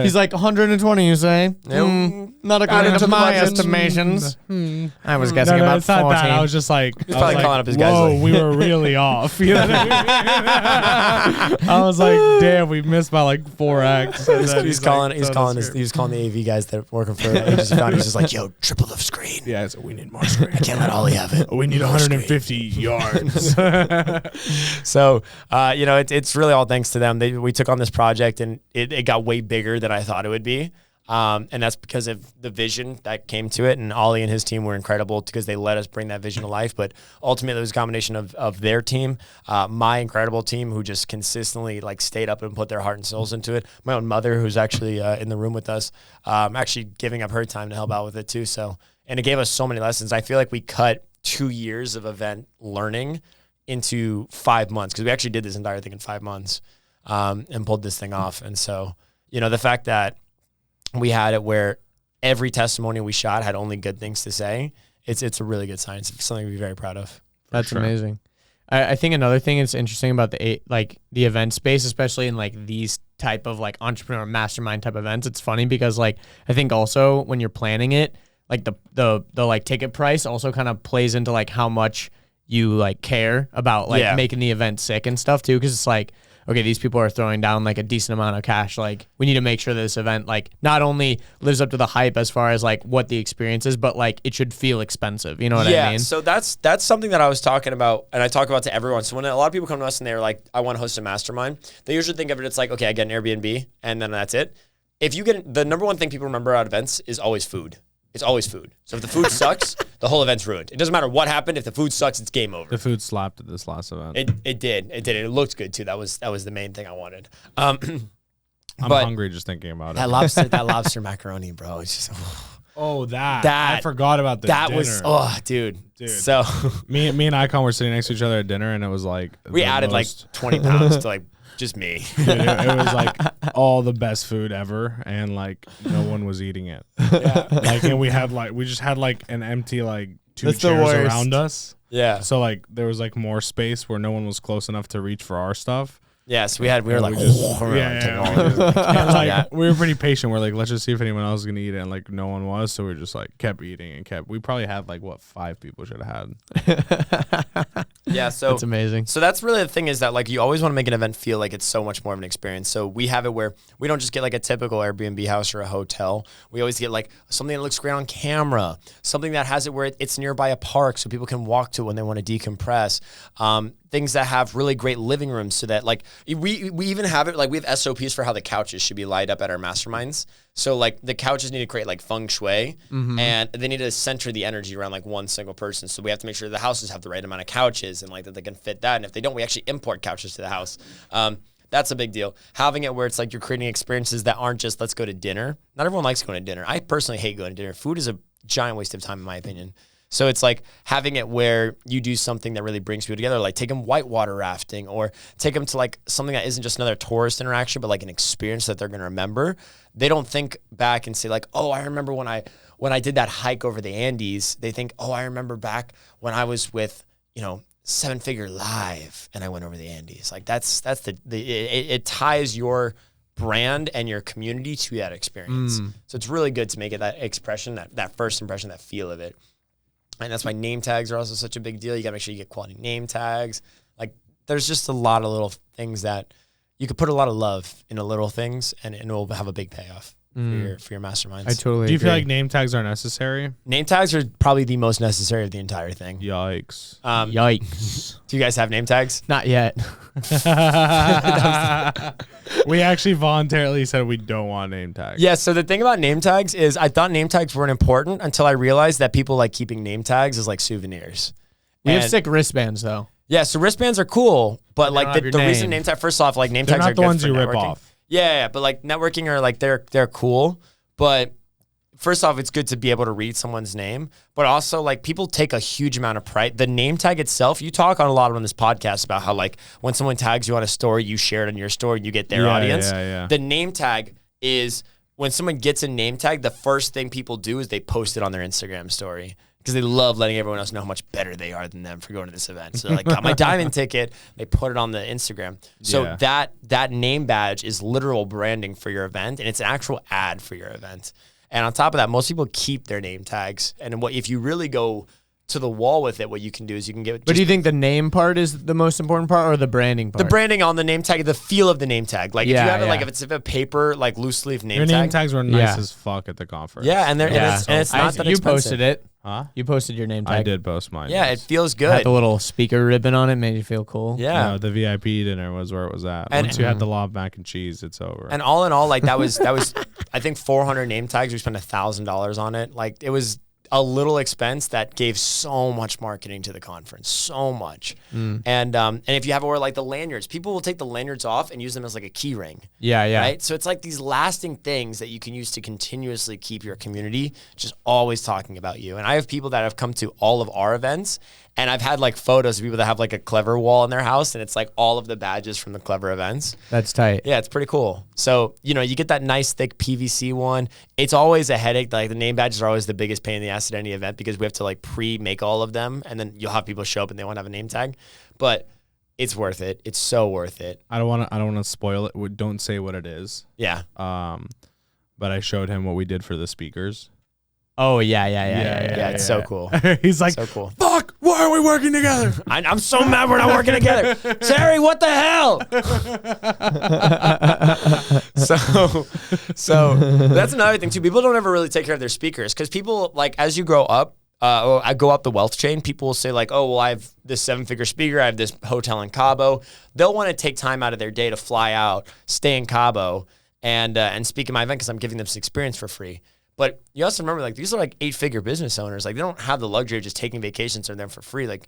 he's like 120, you say? Not according to my estimations. I was guessing about 14. I was just like, he's probably calling up his guys. Whoa, like, we were really off. You know what I mean? I was like, damn, we missed by like 4x. He's calling the AV guys that are working for Agency Foundry. He's just like, yo, triple the screen. Yeah, so we need more screen. I can't let Ollie have it. We need 150 yards. So, you know, it's really all thanks to them. We took on this project, and it got way bigger than I thought it would be. And that's because of the vision that came to it. And Ollie and his team were incredible because they let us bring that vision to life. But ultimately, it was a combination of their team, my incredible team who just consistently like stayed up and put their heart and souls into it. My own mother, who's actually in the room with us, actually giving up her time to help out with it too. So, and it gave us so many lessons. I feel like we cut 2 years of event learning into 5 months, because we actually did this entire thing in 5 months and pulled this thing off. And so, you know, the fact that we had it where every testimonial we shot had only good things to say, it's a really good sign. It's something to be very proud of. That's amazing. I think another thing that's interesting about the event space, especially in like these type of like entrepreneur mastermind type events, it's funny because like I think also when you're planning it, like the like ticket price also kind of plays into like how much you like care about like making the event sick and stuff too, because it's like, okay, these people are throwing down like a decent amount of cash. Like we need to make sure that this event like not only lives up to the hype as far as like what the experience is, but like it should feel expensive. You know what I mean? Yeah, so that's something that I was talking about, and I talk about to everyone. So when a lot of people come to us and they're like, I want to host a mastermind, they usually think of it, it's like, okay, I get an Airbnb and then that's it. If you get, the number one thing people remember at events is always food. It's always food. So if the food sucks, the whole event's ruined. It doesn't matter what happened. If the food sucks, it's game over. The food slapped at this last event. It did. It looked good too. That was the main thing I wanted. I'm hungry just thinking about it. That lobster macaroni, bro. It's just I forgot about the dinner. Was dude. So me and Icon were sitting next to each other at dinner, and it was like we added like 20 pounds to like just me. Dude, it was like all the best food ever, and like no one was eating it. Yeah. Like, and we just had like an empty like two chairs around us. Yeah. So like there was like more space where no one was close enough to reach for our stuff. Yes, we were like, we were pretty patient. We're like, let's just see if anyone else is gonna eat it, and like no one was, so we just like kept eating and kept. We probably had like 5 people should have had. Yeah, so that's amazing. So that's really the thing is that like you always want to make an event feel like it's so much more of an experience. So we have it where we don't just get like a typical Airbnb house or a hotel. We always get like something that looks great on camera, something that has it where it's nearby a park so people can walk to when they want to decompress. Things that have really great living rooms so that like we even have it like we have SOPs for how the couches should be lined up at our masterminds. So like the couches need to create like feng shui and they need to center the energy around like one single person. So we have to make sure the houses have the right amount of couches and like that they can fit that. And if they don't, we actually import couches to the house. That's a big deal. Having it where it's like you're creating experiences that aren't just let's go to dinner. Not everyone likes going to dinner. I personally hate going to dinner. Food is a giant waste of time in my opinion. So it's like having it where you do something that really brings people together, like take them whitewater rafting or take them to like something that isn't just another tourist interaction, but like an experience that they're going to remember. They don't think back and say like, oh, I remember when I did that hike over the Andes. They think, oh, I remember back when I was with, 7 Figure Live and I went over the Andes. Like it ties your brand and your community to that experience. So it's really good to make it that expression, that first impression, that feel of it. And that's why name tags are also such a big deal. You got to make sure you get quality name tags. Like there's just a lot of little things that you could put a lot of love into little things and it will have a big payoff for your masterminds. I totally Do you agree. feel like name tags are necessary? Name tags are probably the most necessary of the entire thing. Yikes. Yikes. Do you guys have name tags? Not yet. We actually voluntarily said we don't want name tags. Yeah, so the thing about name tags is I thought name tags weren't important until I realized that people like keeping name tags as like souvenirs. We have And- sick wristbands though. Yeah, so wristbands are cool, but don't like have your the reason name. name tag, first off, like name They're tags not are the good ones for you rip networking. off. Yeah, but like networking are like they're cool, but first off, it's good to be able to read someone's name, but also like people take a huge amount of pride. The name tag itself, you talk on a lot on this podcast about how like when someone tags you on a story, you share it on your story, you get their audience. Yeah. The name tag is when someone gets a name tag, the first thing people do is they post it on their Instagram story because they love letting everyone else know how much better they are than them for going to this event. So they're like, got my diamond ticket. They put it on the Instagram. So that name badge is literal branding for your event, and it's an actual ad for your event. And on top of that, most people keep their name tags. And what if you really go to the wall with it, what you can do is you can get. But do you think the name part is the most important part or the branding part? The branding on the name tag, the feel of the name tag. Like if you Yeah, have it, like yeah. if it's a paper, like loose leaf name Your tag. name tags were nice Yeah. as fuck at the conference. Yeah, and it's not that you expensive. posted it. Huh? You posted your name tag. I did post mine. Yeah, it yes. feels Had good. the little speaker ribbon on it, made you feel cool. Yeah. No, the VIP dinner was where it was at. And- Once you had the lob mac and cheese, it's over. And all in all, like that was I think 400 name tags. We spent $1,000 on it. Like it was a little expense that gave so much marketing to the conference, so much. And if you have or like the lanyards, people will take the lanyards off and use them as like a key ring. Yeah. Right. So it's like these lasting things that you can use to continuously keep your community just always talking about you. And I have people that have come to all of our events, and I've had like photos of people that have like a Klevr wall in their house, and it's like all of the badges from the Klevr events. That's tight. Yeah, it's pretty cool. So, you get that nice thick PVC one. It's always a headache. Like the name badges are always the biggest pain in the ass at any event because we have to like pre-make all of them, and then you'll have people show up and they want to have a name tag. But it's worth it. It's so worth it. I don't want to spoil it. Don't say what it is. Yeah. But I showed him what we did for the speakers. Oh, yeah. Yeah, it's so cool. He's like, So cool. fuck, why are we working together? I'm so mad we're not working together. Terry, what the hell? So that's another thing too. People don't ever really take care of their speakers because people like as you grow up, or I go up the wealth chain, people will say like, oh, well, I have this 7-figure speaker. I have this hotel in Cabo. They'll want to take time out of their day to fly out, stay in Cabo and speak at my event because I'm giving them this experience for free. But you also remember, like, these are like 8-figure business owners. Like, they don't have the luxury of just taking vacations or them for free. Like,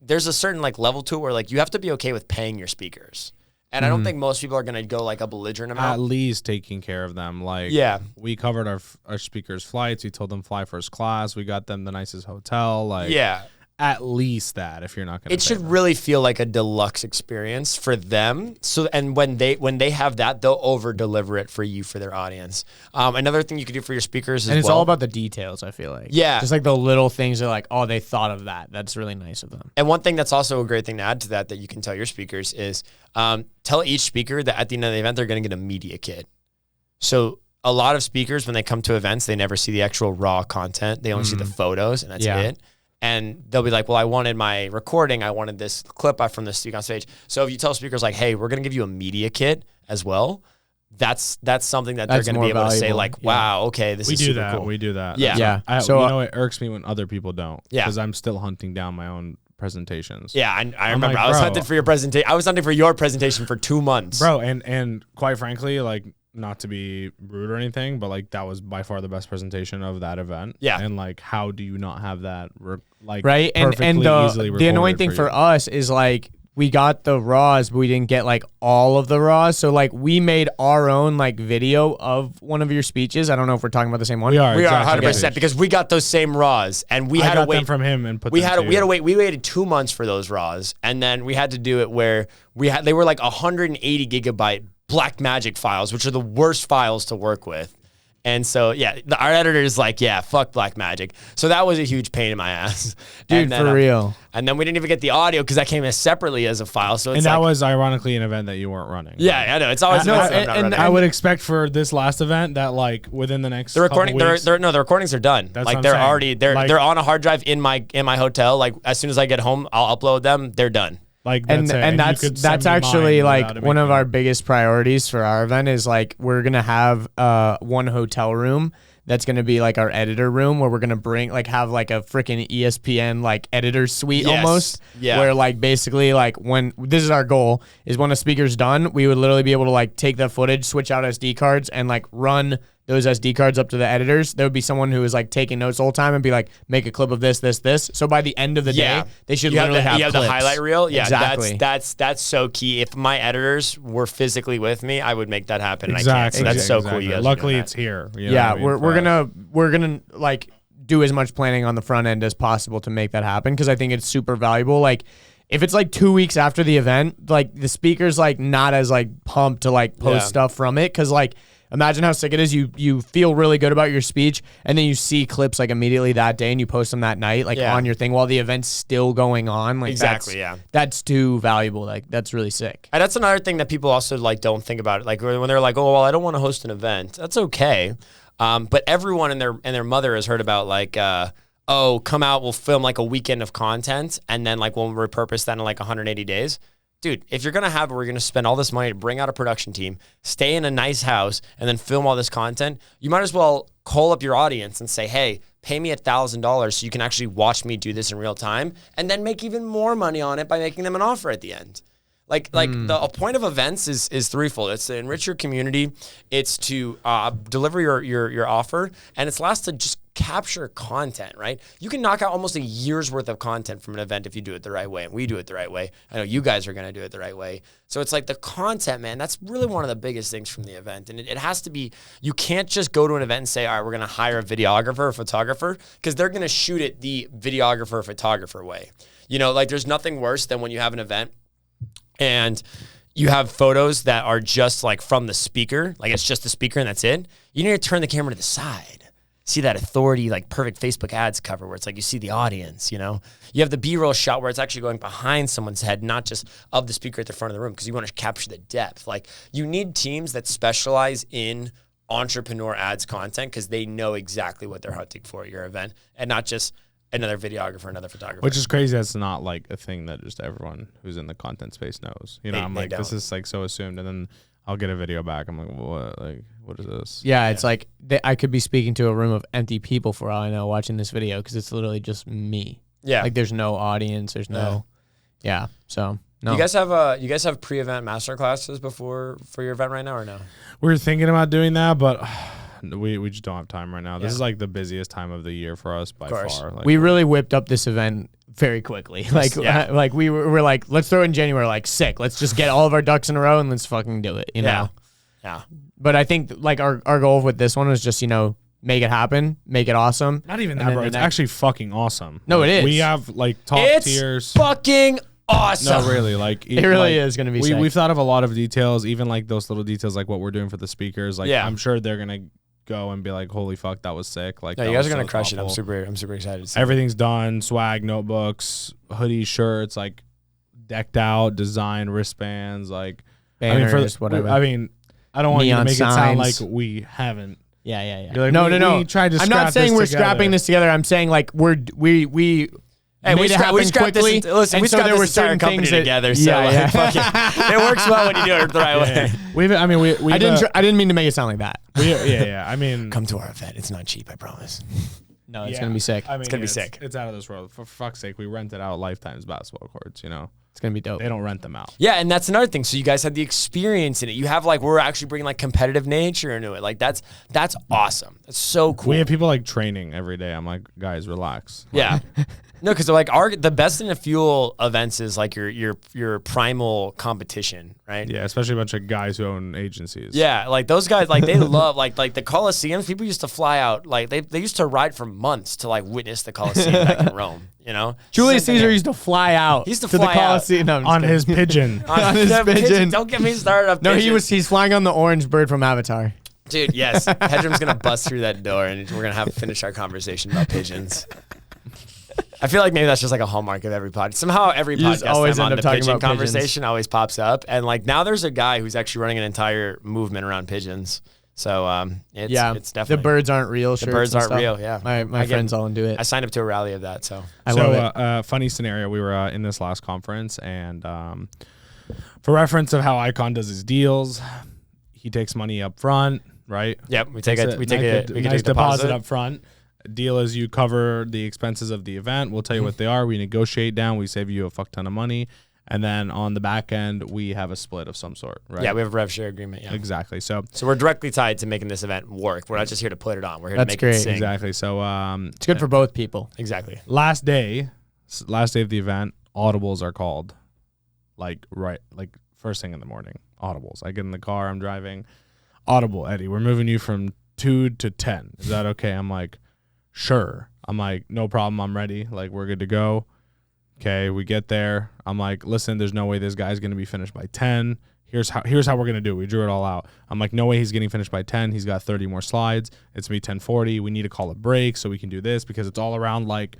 there's a certain like level to it where like you have to be okay with paying your speakers. And I don't think most people are going to go like a belligerent At amount. least taking care of them. Like, Yeah. we covered our speakers' flights. We told them fly first class. We got them the nicest hotel. Like, Yeah. at least that if you're not going to. It should really feel like a deluxe experience for them. So, and when they have that, they'll over deliver it for you, for their audience. Another thing you could do for your speakers and as it's well. all about the details. I feel like Yeah. just like the little things are like, oh, they thought of that. That's really nice of them. And one thing that's also a great thing to add to that you can tell your speakers is tell each speaker that at the end of the event they're going to get a media kit. So a lot of speakers, when they come to events, they never see the actual raw content. They only see the photos, and that's it. And they'll be like, well, I wanted my recording. I wanted this clip from this speak on stage. So if you tell speakers like, hey, we're going to give you a media kit as well, that's something that they're going to be able to say like, wow, okay, this is super cool. We do that. Yeah. So you know, it irks me when other people don't. Yeah. Because I'm still hunting down my own presentations. Yeah, I remember. like, I was bro. hunting for your presentation. I was hunting for your presentation for 2 months. Bro, and quite frankly, like, not to be rude or anything, but like that was by far the best presentation of that event. Yeah. And like, how do you not have that right? And the annoying thing for us is like we got the raws, but we didn't get like all of the raws. So like we made our own like video of one of your speeches. I don't know if we're talking about the same one. We are. We are exactly. 100% because we got those same raws and we had to got wait them from him and put we them had to we had to wait. We waited 2 months for those raws, and then we had to do it where they were like 180 gigabyte Black Magic files, which are the worst files to work with. And so, yeah, our editor is like, yeah, fuck Black Magic. So that was a huge pain in my ass. Dude, for real. And then we didn't even get the audio because that came as separately as a file. So it's that was ironically an event that you weren't running. Yeah, I know. It's always and I would expect for this last event that like within the next the recording, couple weeks, the recordings are done. That's like what they're I'm saying. already they're on a hard drive in my hotel. Like as soon as I get home, I'll upload them. They're done. Like and that's actually like one of our biggest priorities for our event is like we're gonna have one hotel room that's gonna be like our editor room where we're gonna bring like have like a freaking ESPN like editor suite almost. Yeah. Where like basically like when this is our goal is when a speaker's done, we would literally be able to like take the footage, switch out SD cards, and like run those SD cards up to the editors. There would be someone who is like taking notes the whole time and be like, make a clip of this. So by the end of the day, they should literally have the clips. highlight reel. Yeah, exactly. That's so key. If my editors were physically with me, I would make that happen. Exactly. And I can't. So that's so cool. You guys. Luckily, it's here. You know yeah, what I mean? we're gonna like do as much planning on the front end as possible to make that happen because I think it's super valuable. Like, if it's like 2 weeks after the event, like the speaker's like not as like pumped to like post stuff from it because like. Imagine how sick it is. You feel really good about your speech, and then you see clips like immediately that day, and you post them that night, like on your thing while the event's still going on. Like that's too valuable. Like that's really sick. And that's another thing that people also like don't think about it. Like when they're like, oh well, I don't want to host an event. That's okay, but everyone and their mother has heard about like. Oh, come out, we'll film like a weekend of content, and then like we'll repurpose that in like 180 days. Dude, if you're going to have it, we're going to spend all this money to bring out a production team, stay in a nice house, and then film all this content, you might as well call up your audience and say, hey, pay me $1,000 so you can actually watch me do this in real time, and then make even more money on it by making them an offer at the end. Like the point of events is threefold. It's to enrich your community, it's to deliver your offer, and it's last to just capture content, right? You can knock out almost a year's worth of content from an event if you do it the right way, and we do it the right way. I know you guys are going to do it the right way. So it's like the content, man, that's really one of the biggest things from the event. And it has to be, you can't just go to an event and say, all right, we're going to hire a videographer or photographer, because they're going to shoot it the videographer photographer way. You know, like there's nothing worse than when you have an event and you have photos that are just like from the speaker, like it's just the speaker and that's it. You need to turn the camera to the side. See that authority, like perfect Facebook ads cover where it's like you see the audience, you know? You have the B-roll shot where it's actually going behind someone's head, not just of the speaker at the front of the room, because you want to capture the depth. Like you need teams that specialize in entrepreneur ads content because they know exactly what they're hunting for at your event and not just another videographer, another photographer. Which is crazy. That's not like a thing that just everyone who's in the content space knows. You know, I'm like, this is like so assumed. And then I'll get a video back. I'm like, what? Like, what is this? Yeah, it's like I could be speaking to a room of empty people for all I know watching this video because it's literally just me. Yeah. Like there's no audience. There's no. Yeah. So. No. You guys have pre-event master classes for your event right now or no? We're thinking about doing that, but we just don't have time right now. This is like the busiest time of the year for us by far. Like, we really whipped up this event very quickly. Like we were like, let's throw it in January. Like sick. Let's just get all of our ducks in a row and let's fucking do it. You know. Yeah. But I think like our goal with this one was just, you know, make it happen, make it awesome. Not even And that, then bro. the It's next- actually fucking awesome. No, it is. We have like top It's tiers. fucking awesome. No, really, like It really is gonna be sick. We've thought of a lot of details, even like those little details, like what we're doing for the speakers. Like, Yeah. I'm sure they're gonna go and be like, "Holy fuck, that was sick!" Like, No, that you guys was are gonna so crush thoughtful. it. I'm super excited. To see Everything's done. Swag, notebooks, hoodies, shirts, like decked out, design, wristbands, like Banners, whatever. I mean, I don't want you to Neon make it sound like signs. we haven't. Yeah. You're like, no, we- no. we tried to I'm scrap not saying this we're together. scrapping this together. I'm saying like we Hey, made it happen scrapped this quickly. ent- listen, and we so scrapped there were this entire certain company things that, together. So yeah. it works well when you do it the right way. We I didn't mean to make it sound like that. yeah. I mean, Come to our event. It's not cheap, I promise. No, it's yeah. gonna be sick. I mean, It's gonna be sick. It's out of this world. For fuck's sake, we rented out Lifetime's basketball courts. You know, It's gonna be dope. they don't rent them out. Yeah, and that's another thing. So you guys had the experience in it. You have like we're actually bringing like competitive nature into it. Like that's awesome. That's so cool. We have people like training every day. I'm like, guys, relax. Yeah. No, because like the best in the fuel events is like your primal competition, right? Yeah, especially a bunch of guys who own agencies. Yeah, like those guys, like they love like the Coliseums. People used to fly out, like they used to ride for months to like witness the Coliseum back in Rome. You know, Julius Same thing Caesar here. used to fly out. He used to the fly out. Colosseum. No, I'm just on kidding. his pigeon. on his the pigeon. Don't get me started on No, pigeons. he's flying on the orange bird from Avatar. Dude, yes. Hedrum's gonna bust through that door, and we're gonna finish our conversation about pigeons. I feel like maybe that's just like a hallmark of every podcast. Somehow every You just podcast always I'm on, end up the talking pigeon about pigeons. conversation always pops up, and like now there's a guy who's actually running an entire movement around pigeons. So it's definitely the birds aren't real. the birds aren't real. Yeah, My friends all into it. I signed up to a rally of that. So I love it. Funny scenario. We were in this last conference, and for reference of how Icon does his deals, he takes money up front, right? yep, we take It's a nice deposit up front. Deal is you cover the expenses of the event. We'll tell you what they are. We negotiate down. We save you a fuck ton of money. And then on the back end, we have a split of some sort, right? Yeah, we have a rev share agreement. Yeah, Exactly. So so we're directly tied to making this event work. We're not just here to put it on. We're here That's to make great. it sing. exactly. So It's good for both people. Exactly. last day of the event, audibles are called, like first thing in the morning. Audibles. I get in the car. I'm driving. Audible, Eddie. We're moving you from 2 to 10. Is that okay? I'm like, sure. I'm like, no problem. I'm ready. Like, we're good to go. Okay, we get there. I'm like, listen, there's no way this guy's gonna be finished by 10. Here's how we're gonna do it. We drew it all out. I'm like, no way he's getting finished by 10. He's got 30 more slides. It's me 10:40. We need to call a break so we can do this because it's all around like,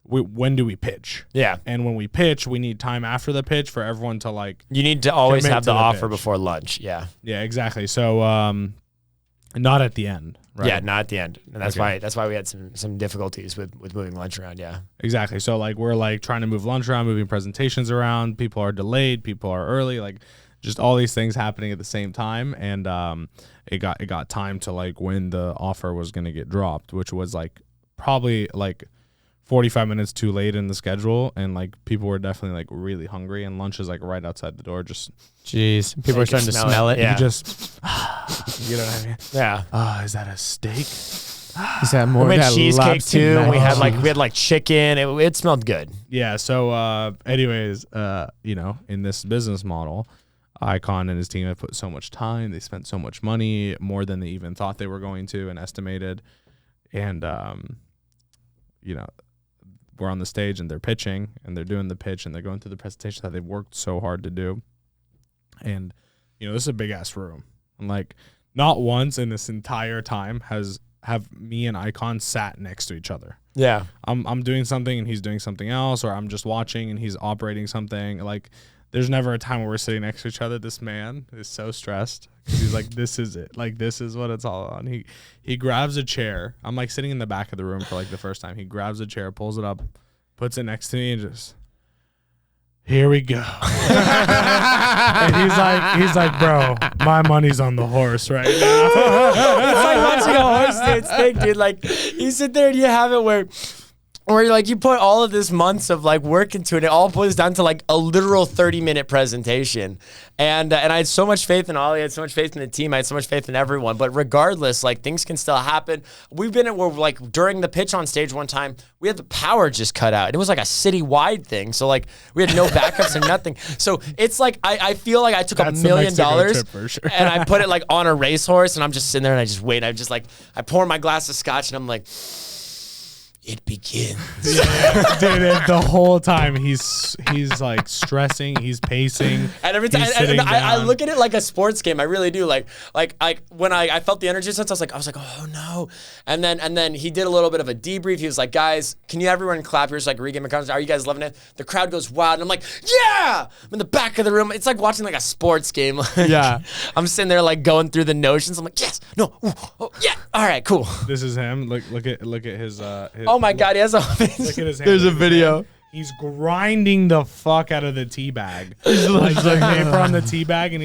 when do we pitch? Yeah. And when we pitch, we need time after the pitch for everyone to like. You need to always Commit have to the the offer pitch. before lunch. Yeah. Yeah, exactly. So, not at the end, right? Yeah, not at the end. And that's Okay. why we had some difficulties with moving lunch around. Yeah. Exactly. So like we're like trying to move lunch around, moving presentations around. People are delayed. People are early. Like just all these things happening at the same time. And it got time to like when the offer was gonna get dropped, which was like probably like 45 minutes too late in the schedule, and like people were definitely like really hungry, and lunch is like right outside the door. Just Jeez, people are starting to smell it. Yeah. you just you know what I mean? Yeah. Is that a steak? Is that more We had that cheesecake lobster too. And we mac had and like chicken. It smelled good. Yeah. So, anyways, in this business model, Icon and his team have put so much time. They spent so much money, more than they even thought they were going to, and estimated. And we're on the stage and they're pitching and they're doing the pitch and they're going through the presentation that they've worked so hard to do. And this is a big ass room. And like, not once in this entire time have me and Icon sat next to each other. Yeah. I'm doing something and he's doing something else, or I'm just watching and he's operating something. Like, there's never a time where we're sitting next to each other. This man is so stressed because he's like, this is it. Like, this is what it's all on. He grabs a chair. I'm like sitting in the back of the room for like the first time. He grabs a chair, pulls it up, puts it next to me, and just, here we go. And he's like, bro, my money's on the horse right now. It's like watching a horse dance thing, dude. Like you sit there and you have it where where you put all of this months of like work into it. It all boils down to like a literal 30-minute presentation. And I had so much faith in Ollie. I had so much faith in the team. I had so much faith in everyone. But regardless, like things can still happen. We've been at where like during the pitch on stage one time, we had the power just cut out. It was like a citywide thing. So like we had no backups and nothing. So it's like I feel like I took $1 million and I put it like on a racehorse and I'm just sitting there and I just wait. I pour my glass of scotch and I'm like, it begins. Yeah, dude, the whole time he's like stressing, he's pacing, and every time I look at it like a sports game. I really do. Like when I felt the energy sense, I was like, oh no. And then he did a little bit of a debrief. He was like, guys, can you everyone clap? Here's like Regan McConnell. Are you guys loving it? The crowd goes wild, and I'm like, yeah. I'm in the back of the room. It's like watching like a sports game. Yeah. I'm sitting there like going through the notions. I'm like, yes, no, ooh, oh, yeah. All right, cool. This is him. Look at his oh my God, he has a. Look at his hand. There's a video. He's grinding the fuck out of the tea bag. He's like paper on the tea bag, and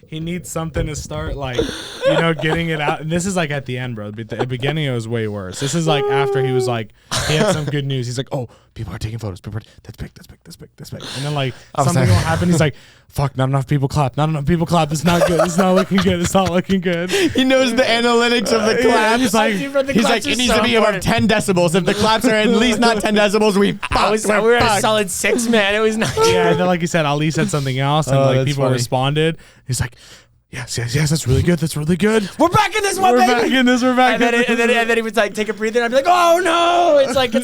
he needs something to start getting it out. And this is like at the end, bro. At the beginning, it was way worse. This is like after he was like, he had some good news. He's like, oh, people are taking photos. That's big. And then like something will happen. He's like, fuck, not enough people clap. It's not good. It's not looking good. He knows the analytics of the claps. He's like, it needs to be about 10 decibels. If the claps are at least not 10 decibels, we were a solid 6, man. It was not. Yeah, and then like you said, Ali said something else, and like people responded. He's like, yes, that's really good. We're back in this one, baby. We're back in this. And then he would like take a breather, and I'd be like, oh no! It's like a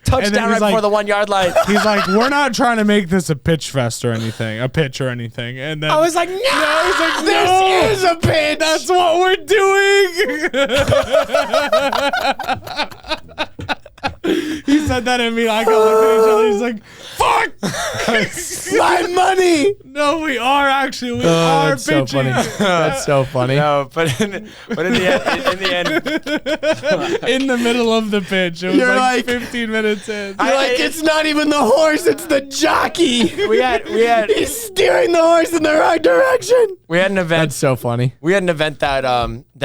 touchdown right before the 1 yard line. He's like, we're not trying to make this a pitch fest or anything, a pitch or anything. And then I was like, no! He's like, this is a pitch. That's what we're doing. He said that at me. I got looked at each other. He's like, fuck! My money! No, we are actually. We are that's pitching. So funny. That's so funny. No, but in the end, in the middle of the pitch, it was like 15 minutes in. You're like, it's not even the horse, it's the jockey. We had. He's steering the horse in the right direction. We had an event. That's so funny. We had an event that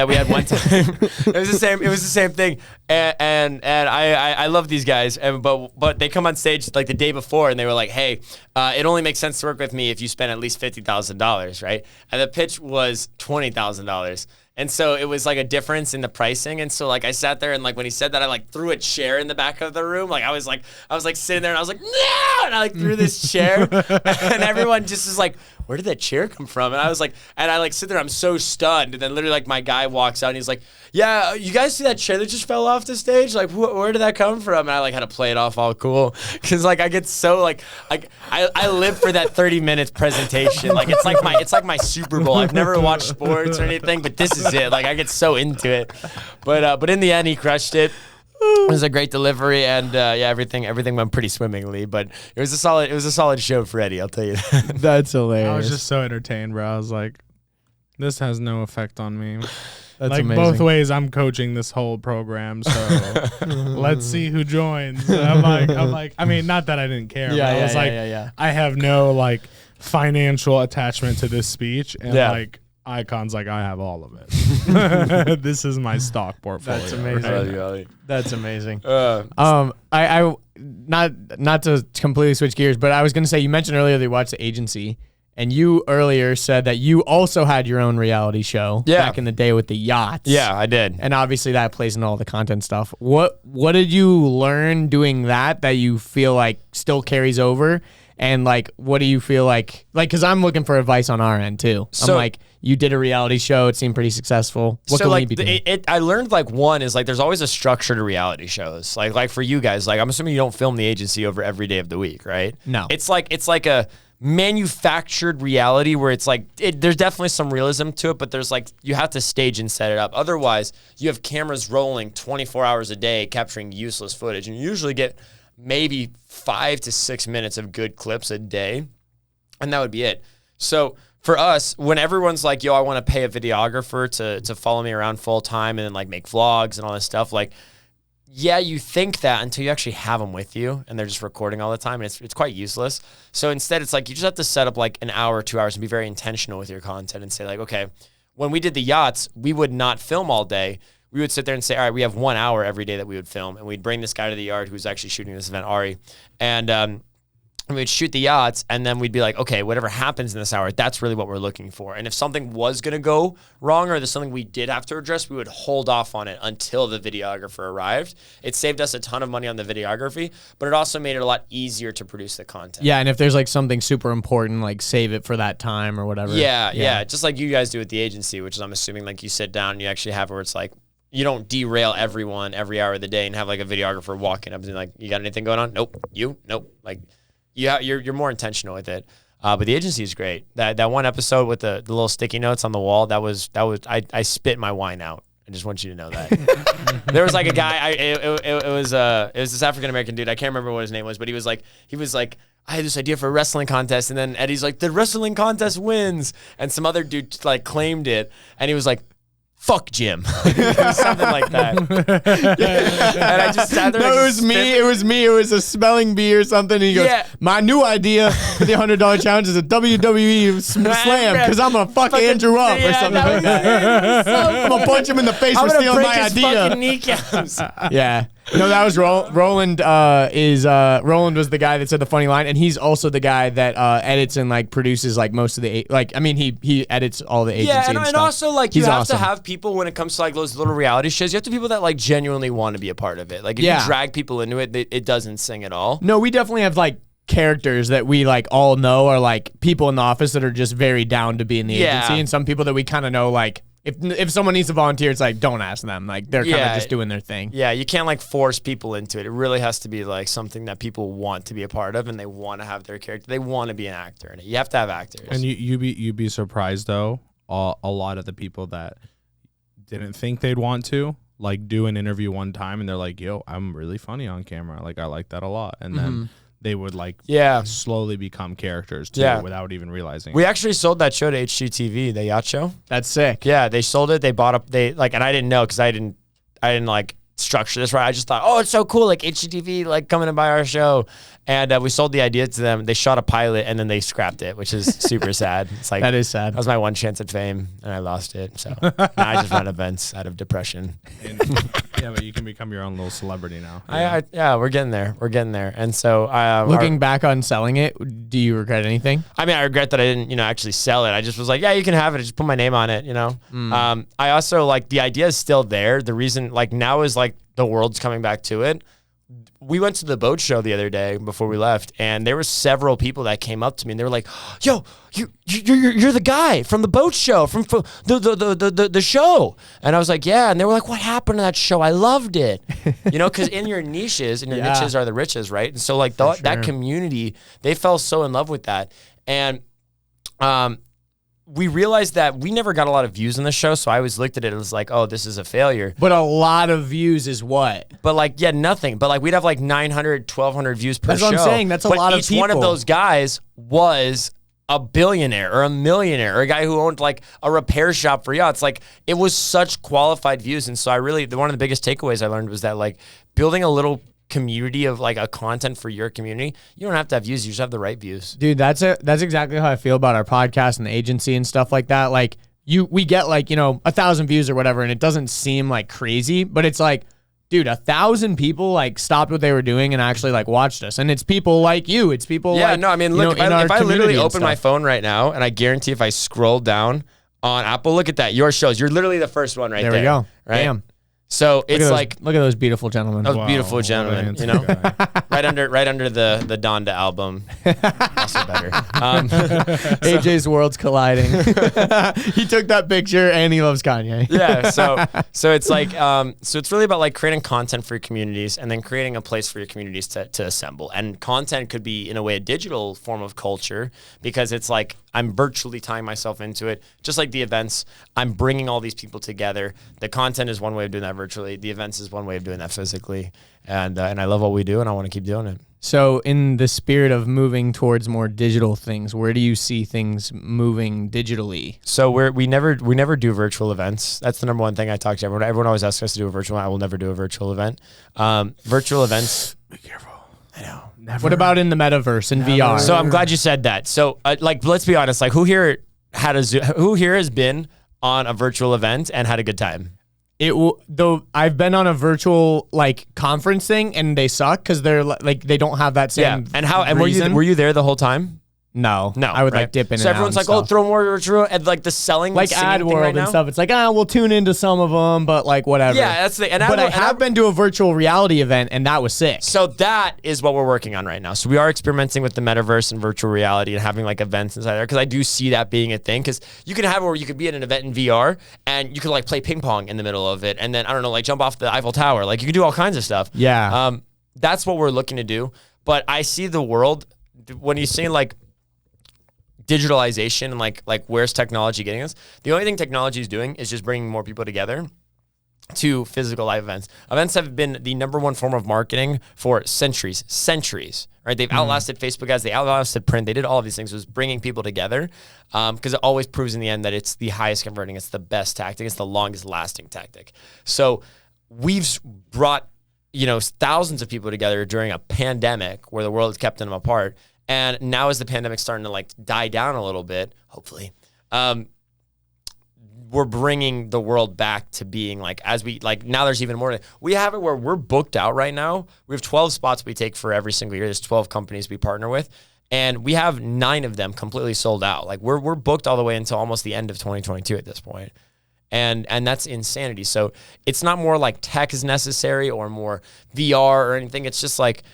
we had one time. It was the same thing. And I love these guys, but they come on stage like the day before, and they were like, hey, it only makes sense to work with me if you spend at least $50,000, right? And the pitch was $20,000. And so it was like a difference in the pricing. And so like I sat there and like when he said that, I like threw a chair in the back of the room. Like I was sitting there and I was like, no! And I like threw this chair and everyone just was like, where did that chair come from? And I was like, and I like sit there, I'm so stunned. And then literally like my guy walks out and he's like, yeah, you guys see that chair that just fell off the stage? Like, where did that come from? And I like had to play it off all cool. Cause like I get so like I live for that 30 minutes presentation. Like it's like my Super Bowl. I've never watched sports or anything, but this is it. Like I get so into it. But in the end he crushed it. It was a great delivery, and everything went pretty swimmingly. But it was a solid show for Eddie. I'll tell you that. That's hilarious. I was just so entertained, bro. I was like, this has no effect on me. That's like amazing. Both ways, I'm coaching this whole program, so let's see who joins. I'm like, I mean, not that I didn't care. Yeah, but I was like, I have no like financial attachment to this speech, and like. Icon's like, I have all of it. This is my stock portfolio. That's amazing. Right? That's amazing. I not to completely switch gears, but I was going to say, you mentioned earlier that you watched The Agency, and you earlier said that you also had your own reality show back in the day with the yachts. Yeah, I did. And obviously that plays in all the content stuff. What did you learn doing that you feel like still carries over? And like, what do you feel like, because I'm looking for advice on our end too. I'm like, you did a reality show. It seemed pretty successful. What can we be doing? I learned like one is like, there's always a structure to reality shows. Like for you guys, like I'm assuming you don't film The Agency over every day of the week, right? No. It's like a manufactured reality where it's like, there's definitely some realism to it, but there's like, you have to stage and set it up. Otherwise you have cameras rolling 24 hours a day, capturing useless footage. And you usually get maybe 5 to 6 minutes of good clips a day, and that would be it. So for us, when everyone's like, yo, I want to pay a videographer to follow me around full time and then like make vlogs and all this stuff, like, yeah, you think that until you actually have them with you and they're just recording all the time, and it's quite useless. So instead it's like, you just have to set up like an hour or 2 hours and be very intentional with your content and say like, okay, when we did the yachts, we would not film all day. we would sit there and say, all right, we have 1 hour every day that we would film, and we'd bring this guy to the yard who's actually shooting this event, Ari, and we'd shoot the yachts, and then we'd be like, okay, whatever happens in this hour, that's really what we're looking for. And if something was going to go wrong or there's something we did have to address, we would hold off on it until the videographer arrived. It saved us a ton of money on the videography, but it also made it a lot easier to produce the content. Yeah, and if there's like something super important, like save it for that time or whatever. Yeah. Just like you guys do at the agency, which is, I'm assuming, like you sit down and you actually have where it's like, you don't derail everyone every hour of the day and have like a videographer walking up and be like, you got anything going on? Nope. You? Nope. Like, you're more intentional with it. But the agency is great. That one episode with the little sticky notes on the wall, that was I spit my wine out. I just want you to know that. There was like a guy, it was this African American dude. I can't remember what his name was, but he was like, I had this idea for a wrestling contest, and then Eddie's like, the wrestling contest wins, and some other dude like claimed it, and he was like, fuck Jim. Something like that. And I just sat there. No, it was me. It was a spelling bee or something. And he goes, my new idea for the $100 challenge is a WWE slam because I'm going to fuck Andrew up or something like that. I'm going to punch him in the face for stealing my idea. Kneecaps. Yeah. No, that was Roland. Roland was the guy that said the funny line, and he's also the guy that edits and like produces like most of the he edits all the agency. Yeah, and also like you have awesome. to have people when it comes to like those little reality shows. You have to have people that like genuinely want to be a part of it. Like if you drag people into it, it doesn't sing at all. No, we definitely have like characters that we like all know are like people in the office that are just very down to be in the agency, and some people that we kind of know like. If someone needs to volunteer, it's like, don't ask them. Like, they're kind of just doing their thing. Yeah, you can't, like, force people into it. It really has to be, like, something that people want to be a part of, and they want to have their character. They want to be an actor in it. You have to have actors. And you'd be surprised, though, a lot of the people that didn't think they'd want to, like, do an interview one time, and they're like, yo, I'm really funny on camera. Like, I like that a lot. And then they would, like, slowly become characters, too, without even realizing. We actually sold that show to HGTV, the yacht show. That's sick. Yeah, they sold it. They bought up, and I didn't know because I didn't, like, structure this right. I just thought, oh, it's so cool, like, HGTV, like, coming to buy our show. And we sold the idea to them. They shot a pilot, and then they scrapped it, which is super sad. It's like that is sad. That was my one chance at fame, and I lost it. So now I just run events out of depression. Yeah, but you can become your own little celebrity now. Yeah, we're getting there. We're getting there. And so, looking back on selling it, do you regret anything? I mean, I regret that I didn't, actually sell it. I just was like, yeah, you can have it. I just put my name on it. I also like the idea is still there. The reason, like, now is like the world's coming back to it. We went to the boat show the other day before we left, and there were several people that came up to me and they were like, yo, you're the guy from the boat show, from the show. And I was like, yeah. And they were like, what happened to that show? I loved it. Because in your niches, and your niches are the riches, right? And so like that community, they fell so in love with that. And we realized that we never got a lot of views on the show, so I always looked at it as like, oh, this is a failure. But a lot of views is what? But like, yeah, nothing. But like, we'd have like 900, 1,200 views per show. That's what I'm saying. That's a lot of people. Each one of those guys was a billionaire or a millionaire or a guy who owned like a repair shop for yachts. Like, it was such qualified views. And so one of the biggest takeaways I learned was that like building a little community of like a content for your community, you don't have to have views, you just have the right views. Dude, that's exactly how I feel about our podcast and the agency and stuff like that. Like we get like 1,000 views or whatever, and it doesn't seem like crazy, but it's like, dude, 1,000 people like stopped what they were doing and actually like watched us, and it's people like you. It's people look, if I literally open my phone right now, and I guarantee if I scroll down on Apple, look at that, your shows, you're literally the first one right there. There we go. Right? Damn. So it's look at those beautiful gentlemen. Those beautiful gentlemen, right under the Donda album. Also better. AJ's worlds colliding. He took that picture and he loves Kanye. Yeah. So it's like, so it's really about like creating content for your communities and then creating a place for your communities to assemble. And content could be in a way a digital form of culture, because it's like I'm virtually tying myself into it, just like the events. I'm bringing all these people together. The content is one way of doing that virtually. The events is one way of doing that physically. And I love what we do, and I want to keep doing it. So in the spirit of moving towards more digital things, where do you see things moving digitally? So we never do virtual events. That's the number one thing I talk to everyone. Everyone always asks us to do a virtual one. I will never do a virtual event. Virtual events. Be careful. I know. Never. What about in the metaverse and VR? So I'm glad you said that. So like, let's be honest. Like, who here has been on a virtual event and had a good time? Though I've been on a virtual like conference thing and they suck because they're like they don't have that same. And were you there the whole time? No, No, I would like dip in. So and everyone's out like, and "Oh, throw more virtual," and like the selling, like singing thing AdWorld right and now. stuff. It's like, we'll tune into some of them, but like whatever. Yeah, that's the. And But I have been to a virtual reality event, and that was sick. So that is what we're working on right now. So we are experimenting with the metaverse and virtual reality and having like events inside there because I do see that being a thing. Because you can have it where you could be at an event in VR and you could like play ping pong in the middle of it, and then I don't know, like jump off the Eiffel Tower. Like you can do all kinds of stuff. Yeah. That's what we're looking to do. But I see the world when you say like digitalization and like where's technology getting us? The only thing technology is doing is just bringing more people together to physical live events. Events have been the #1 form of marketing for centuries, right? They've outlasted Facebook ads, they outlasted print. They did all of these things, was bringing people together because it always proves in the end that it's the highest converting, it's the best tactic, it's the longest lasting tactic. So we've brought, thousands of people together during a pandemic where the world has kept them apart. And now as the pandemic's starting to like die down a little bit, hopefully, we're bringing the world back to being like, as we like, now there's even more. We have it where we're booked out right now. We have 12 spots we take for every single year. There's 12 companies we partner with. And we have 9 of them completely sold out. Like we're booked all the way until almost the end of 2022 at this point. And that's insanity. So it's not more like tech is necessary or more VR or anything. It's just like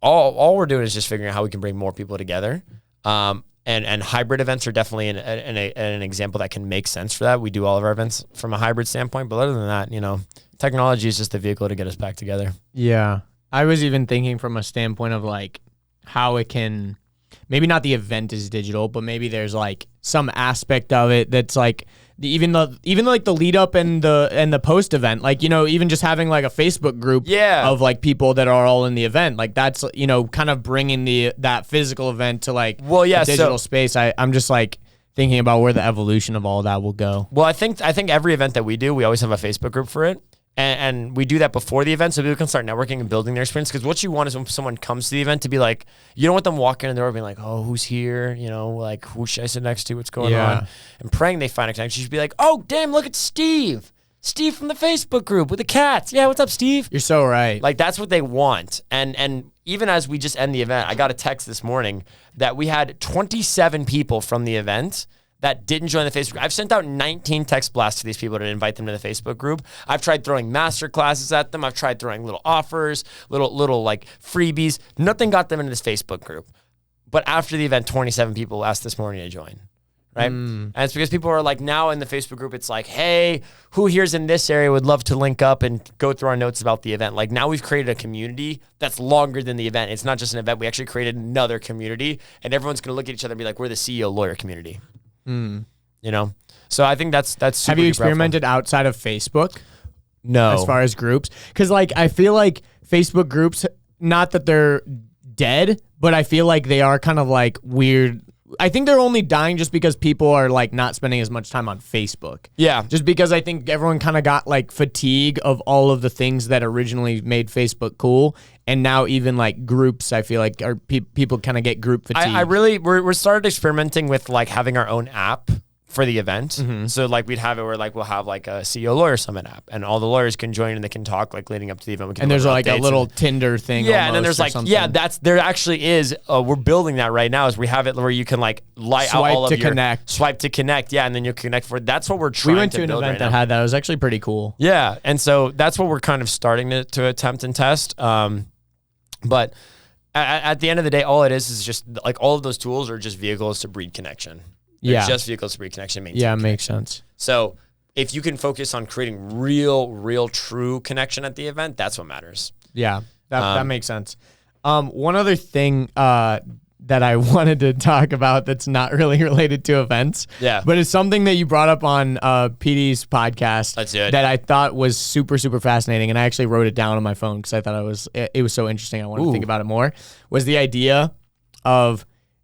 all we're doing is just figuring out how we can bring more people together. And hybrid events are definitely an example that can make sense for that. We do all of our events from a hybrid standpoint, but other than that, technology is just the vehicle to get us back together. Yeah. I was even thinking from a standpoint of like how it can, maybe not the event is digital, but maybe there's like some aspect of it that's like even like the lead up and the post event, like, even just having like a Facebook group of like people that are all in the event, like that's, kind of bringing that physical event to like a digital space. I'm just like thinking about where the evolution of all that will go. Well, I think every event that we do, we always have a Facebook group for it. And we do that before the event so people can start networking and building their experience. Because what you want is when someone comes to the event to be like, you don't want them walking in the door being like, oh, who's here? Like, who should I sit next to? What's going on? And praying they find a connection. You should be like, oh, damn, look at Steve. Steve from the Facebook group with the cats. Yeah, what's up, Steve? You're so right. Like, that's what they want. And even as we just end the event, I got a text this morning that we had 27 people from the event that didn't join the Facebook group. I've sent out 19 text blasts to these people to invite them to the Facebook group. I've tried throwing master classes at them. I've tried throwing little offers, little like freebies. Nothing got them into this Facebook group. But after the event, 27 people asked this morning to join, right? And it's because people are like, now in the Facebook group, it's like, hey, who here's in this area would love to link up and go through our notes about the event? Like now we've created a community that's longer than the event. It's not just an event. We actually created another community and everyone's going to look at each other and be like, we're the CEO lawyer community. So I think that's super. Have you experimented outside of Facebook? No, as far as groups, because like I feel like Facebook groups, not that they're dead, but I feel like they are kind of like weird. I think they're only dying just because people are like not spending as much time on Facebook. Yeah. Just because I think everyone kind of got like fatigue of all of the things that originally made Facebook cool. And now even like groups, I feel like people kind of get group fatigue. We're started experimenting with like having our own app for the event. So like we'd have it where like we'll have like a CEO Lawyer Summit app and all the lawyers can join and they can talk like leading up to the event. And there's like a little Tinder thing. Yeah, and then there's like, there actually is, we're building that right now is we have it where you can like light out all of your... Swipe to connect. Yeah, and then you connect for... That's what we're trying to build. We went to an event that had that. It was actually pretty cool. Yeah, and so that's what we're kind of starting to attempt and test. But at the end of the day, all it is just like all of those tools are just vehicles to breed connection. They're just vehicles to breed connection. Yeah, makes sense. So if you can focus on creating real, true connection at the event, that's what matters. Yeah, that makes sense. One other thing that I wanted to talk about that's not really related to events, but it's something that you brought up on PD's podcast that I thought was super, super fascinating, and I actually wrote it down on my phone because I thought it was so interesting. I wanted to think about it more. Was the idea of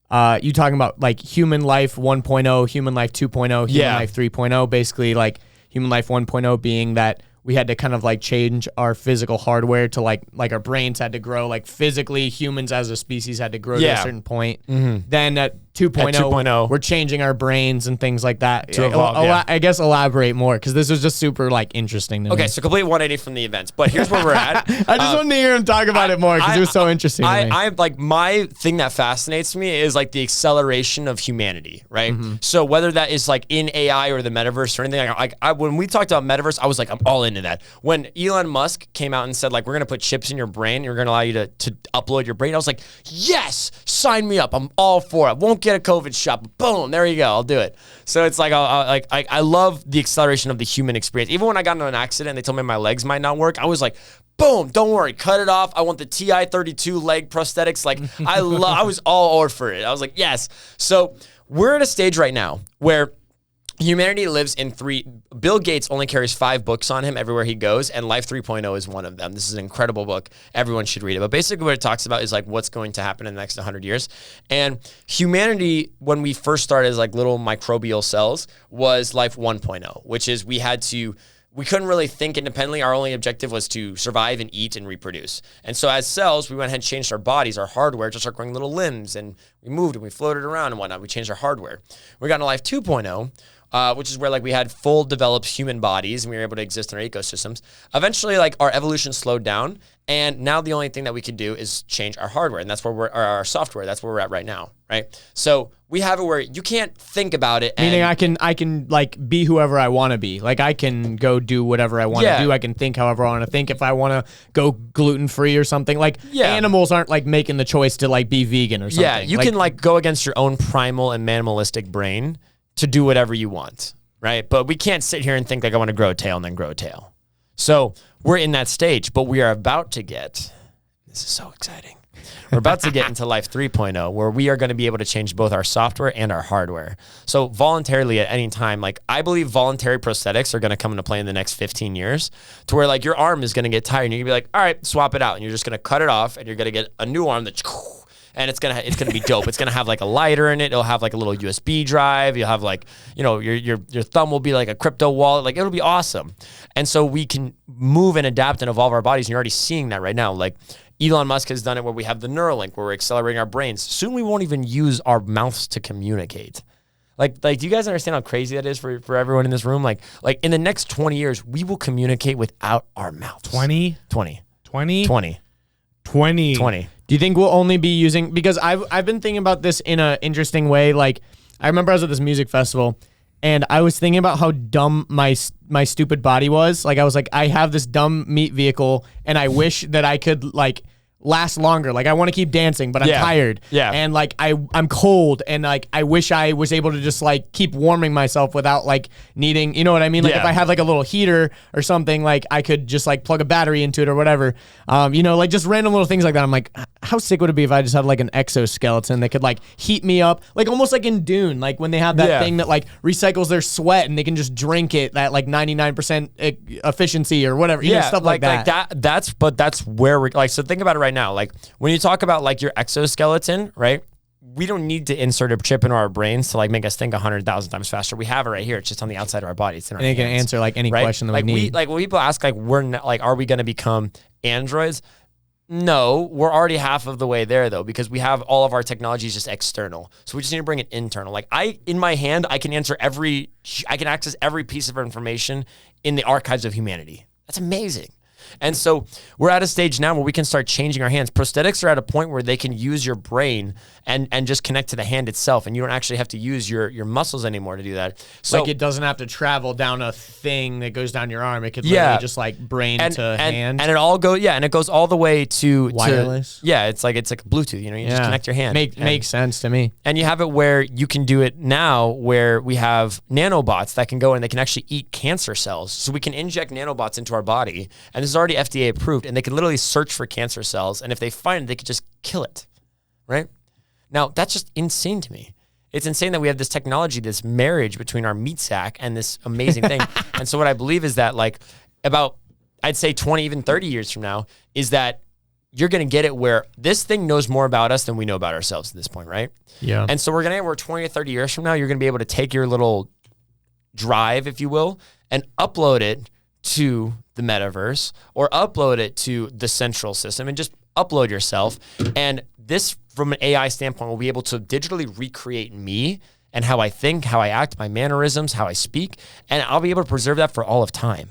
you talking about like human life 1.0, human life 2.0, human life 3.0, basically like human life 1.0 being that we had to kind of like change our physical hardware to like our brains had to grow, like physically humans as a species had to grow to a certain point. Then at 2.0, At 2.0. we're changing our brains and things like that. To evolve, yeah. I guess elaborate more, because this was just super like interesting to me. Okay, so complete 180 from the events, but here's where we're at. I just wanted to hear him talk about it more, because it was so interesting to me. I like, my thing that fascinates me is like the acceleration of humanity, right? So whether that is like in AI or the metaverse or anything, when we talked about metaverse, I was like, I'm all into that. When Elon Musk came out and said like, we're gonna put chips in your brain, we're gonna allow you to upload your brain, I was like, yes, sign me up. I'm all for it. Won't get a COVID shot, but boom, there you go. I'll do it. So it's like, I love the acceleration of the human experience. Even when I got into an accident, they told me my legs might not work. I was like, boom, don't worry, cut it off. I want the TI-32 leg prosthetics. Like, I was all over for it. I was like, yes. So we're at a stage right now where humanity lives in Bill Gates only carries 5 books on him everywhere he goes, and Life 3.0 is one of them. This is an incredible book. Everyone should read it. But basically what it talks about is like what's going to happen in the next 100 years. And humanity, when we first started as like little microbial cells, was Life 1.0, which is we couldn't really think independently. Our only objective was to survive and eat and reproduce. And so as cells, we went ahead and changed our bodies, our hardware, to start growing little limbs, and we moved and we floated around and whatnot. We changed our hardware. We got into Life 2.0, which is where like we had full developed human bodies and we were able to exist in our ecosystems. Eventually, like our evolution slowed down, and now the only thing that we can do is change our hardware, and that's where our software. That's where we're at right now, right? So we have it where you can't think about it. Meaning I can like be whoever I want to be. Like I can go do whatever I want to do. I can think however I want to think. If I want to go gluten free or something, like animals aren't like making the choice to like be vegan or something. Yeah, you can like go against your own primal and animalistic brain to do whatever you want, right? But we can't sit here and think like I want to grow a tail and then grow a tail. So we're in that stage, but we are about to get, this is so exciting. We're about to get into Life 3.0, where we are going to be able to change both our software and our hardware. So voluntarily at any time, like I believe voluntary prosthetics are going to come into play in the next 15 years, to where like your arm is going to get tired and you're going to be like, all right, swap it out. And you're just going to cut it off and you're going to get a new arm that, and it's gonna be dope. It's gonna have like a lighter in it. It'll have like a little USB drive. You'll have like, you know, your thumb will be like a crypto wallet. Like it'll be awesome. And so we can move and adapt and evolve our bodies. And you're already seeing that right now. Like Elon Musk has done it where we have the Neuralink, where we're accelerating our brains. Soon we won't even use our mouths to communicate. Like, do you guys understand how crazy that is for everyone in this room? Like in the next 20 years, we will communicate without our mouths. 20. Do you think we'll only be using, because I've been thinking about this in an interesting way. Like I remember I was at this music festival and I was thinking about how dumb my stupid body was. Like I was like, I have this dumb meat vehicle and I wish that I could like last longer. Like I want to keep dancing, but I'm tired. Yeah. And like I'm cold, and like I wish I was able to just like keep warming myself without like needing, you know what I mean? Like if I had like a little heater or something, like I could just like plug a battery into it or whatever. You know, like just random little things like that. I'm like, how sick would it be if I just had like an exoskeleton that could like heat me up, like almost like in Dune, like when they have that thing that like recycles their sweat and they can just drink it at like 99% efficiency or whatever, you know, stuff like that. That's where we're like, so think about it right now. Like when you talk about like your exoskeleton, right? We don't need to insert a chip into our brains to like make us think 100,000 times faster. We have it right here. It's just on the outside of our body. It's in our hands. And it can answer like any question that we need. Like when people ask like, are we going to become androids? No, we're already half of the way there though, because we have all of our technologies just external. So we just need to bring it internal. Like in my hand, I can access every piece of information in the archives of humanity. That's amazing. And so we're at a stage now where we can start changing our hands. Prosthetics are at a point where they can use your brain and just connect to the hand itself, and you don't actually have to use your muscles anymore to do that. So like it doesn't have to travel down a thing that goes down your arm. It could literally just like brain to hand. And it all goes, and it goes all the way to wireless. It's like Bluetooth, you know, you just connect your hand. Makes sense to me. And you have it where you can do it now where we have nanobots that can go and they can actually eat cancer cells. So we can inject nanobots into our body, and this is already FDA approved, and they can literally search for cancer cells, and if they find it, they could just kill it, right? Now, that's just insane to me. It's insane that we have this technology, this marriage between our meat sack and this amazing thing. And so what I believe is that like about, I'd say 20, even 30 years from now, is that you're going to get it where this thing knows more about us than we know about ourselves at this point, right? Yeah. And so we're going to get where 20 or 30 years from now, you're going to be able to take your little drive, if you will, and upload it to the metaverse or upload it to the central system and just upload yourself. And this from an AI standpoint, we'll be able to digitally recreate me and how I think, how I act, my mannerisms, how I speak, and I'll be able to preserve that for all of time.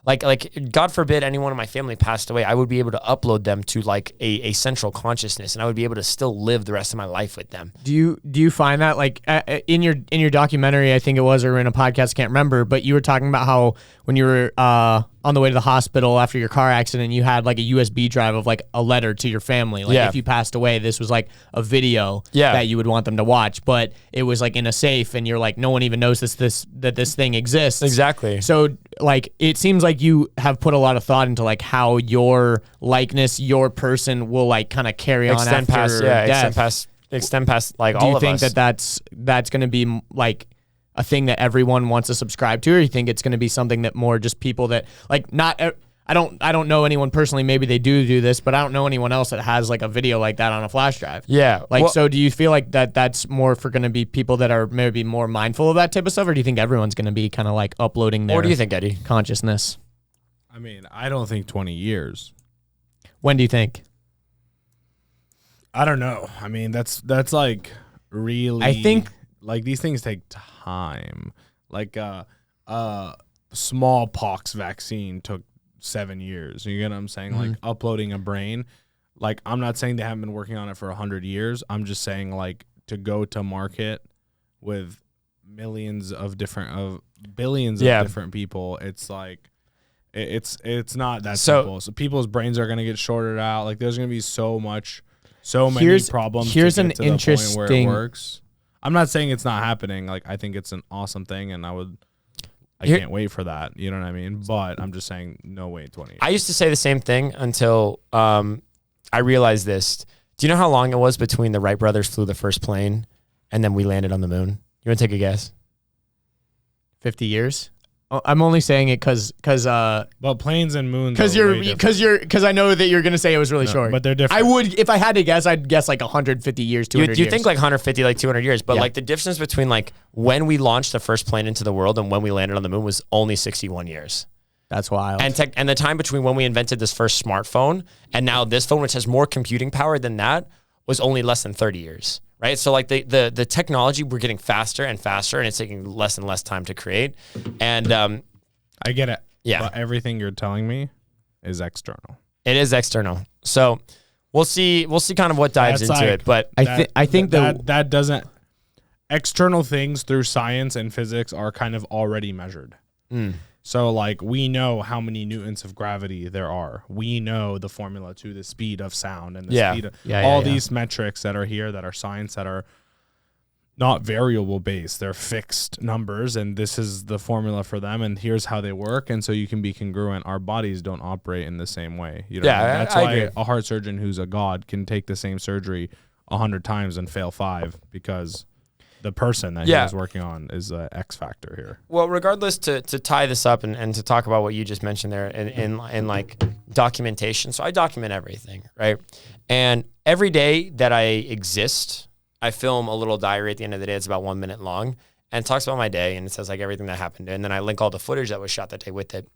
Like God forbid anyone in my family passed away, I would be able to upload them to like a central consciousness, and I would be able to still live the rest of my life with them. Do you find that like in your documentary, I think it was, or in a podcast, can't remember, but you were talking about how when you were on the way to the hospital after your car accident, you had like a USB drive of like a letter to your family. Like if you passed away, this was like a video that you would want them to watch, but it was like in a safe, and you're like, no one even knows that this thing exists. Exactly. So like it seems like you have put a lot of thought into like how your likeness, your person will like kind of carry on after death. Extend past like all of us. Do you think that's going to be like a thing that everyone wants to subscribe to, or you think it's going to be something that more just people that like not? I don't know anyone personally. Maybe they do this, but I don't know anyone else that has like a video like that on a flash drive. Yeah. Like, so do you feel like that's more for going to be people that are maybe more mindful of that type of stuff, or do you think everyone's going to be kind of like uploading their? What do you think, Eddie? Consciousness. I mean, I don't think 20 years. When do you think? I don't know. I mean, that's like really. I think like these things take time. Like smallpox vaccine took 7 years. You get what I'm saying? Like uploading a brain. Like, I'm not saying they haven't been working on it for 100 years. I'm just saying like to go to market with billions of different people. It's like it's not that simple. So people's brains are gonna get shorted out. Like there's gonna be so many problems. Here's to an get to the point interesting. where it works. I'm not saying it's not happening. Like I think it's an awesome thing, and I can't wait for that. You know what I mean? But I'm just saying, no wait 20 years. I used to say the same thing until I realized this. Do you know how long it was between the Wright brothers flew the first plane and then we landed on the moon? You want to take a guess? 50 years. I'm only saying it because but planes and moons because I know that you're gonna say it was really short, but they're different. I would, if I had to guess, I'd guess like 150 years, 200 years. You think like 150, like 200 years, but like the difference between like when we launched the first plane into the world and when we landed on the moon was only 61 years. That's wild. And the time between when we invented this first smartphone and now this phone, which has more computing power than that, was only less than 30 years. Right. So like the technology, we're getting faster and faster, and it's taking less and less time to create. And I get it. Yeah. But everything you're telling me is external. It is external. So we'll see kind of what dives into it. But I think that doesn't, external things through science and physics are kind of already measured. So like we know how many newtons of gravity there are. We know the formula to the speed of sound and the speed of all these metrics that are here that are science, that are not variable based. They're fixed numbers, and this is the formula for them, and here's how they work. And so you can be congruent. Our bodies don't operate in the same way. You know that's why agree. A heart surgeon who's a god can take the same surgery 100 times and fail 5, because the person that he was working on is the X factor here. Well, regardless, to tie this up and to talk about what you just mentioned there in like documentation. So I document everything, right? And every day that I exist, I film a little diary at the end of the day. It's about 1 minute long, and it talks about my day, and it says like everything that happened. And then I link all the footage that was shot that day with it.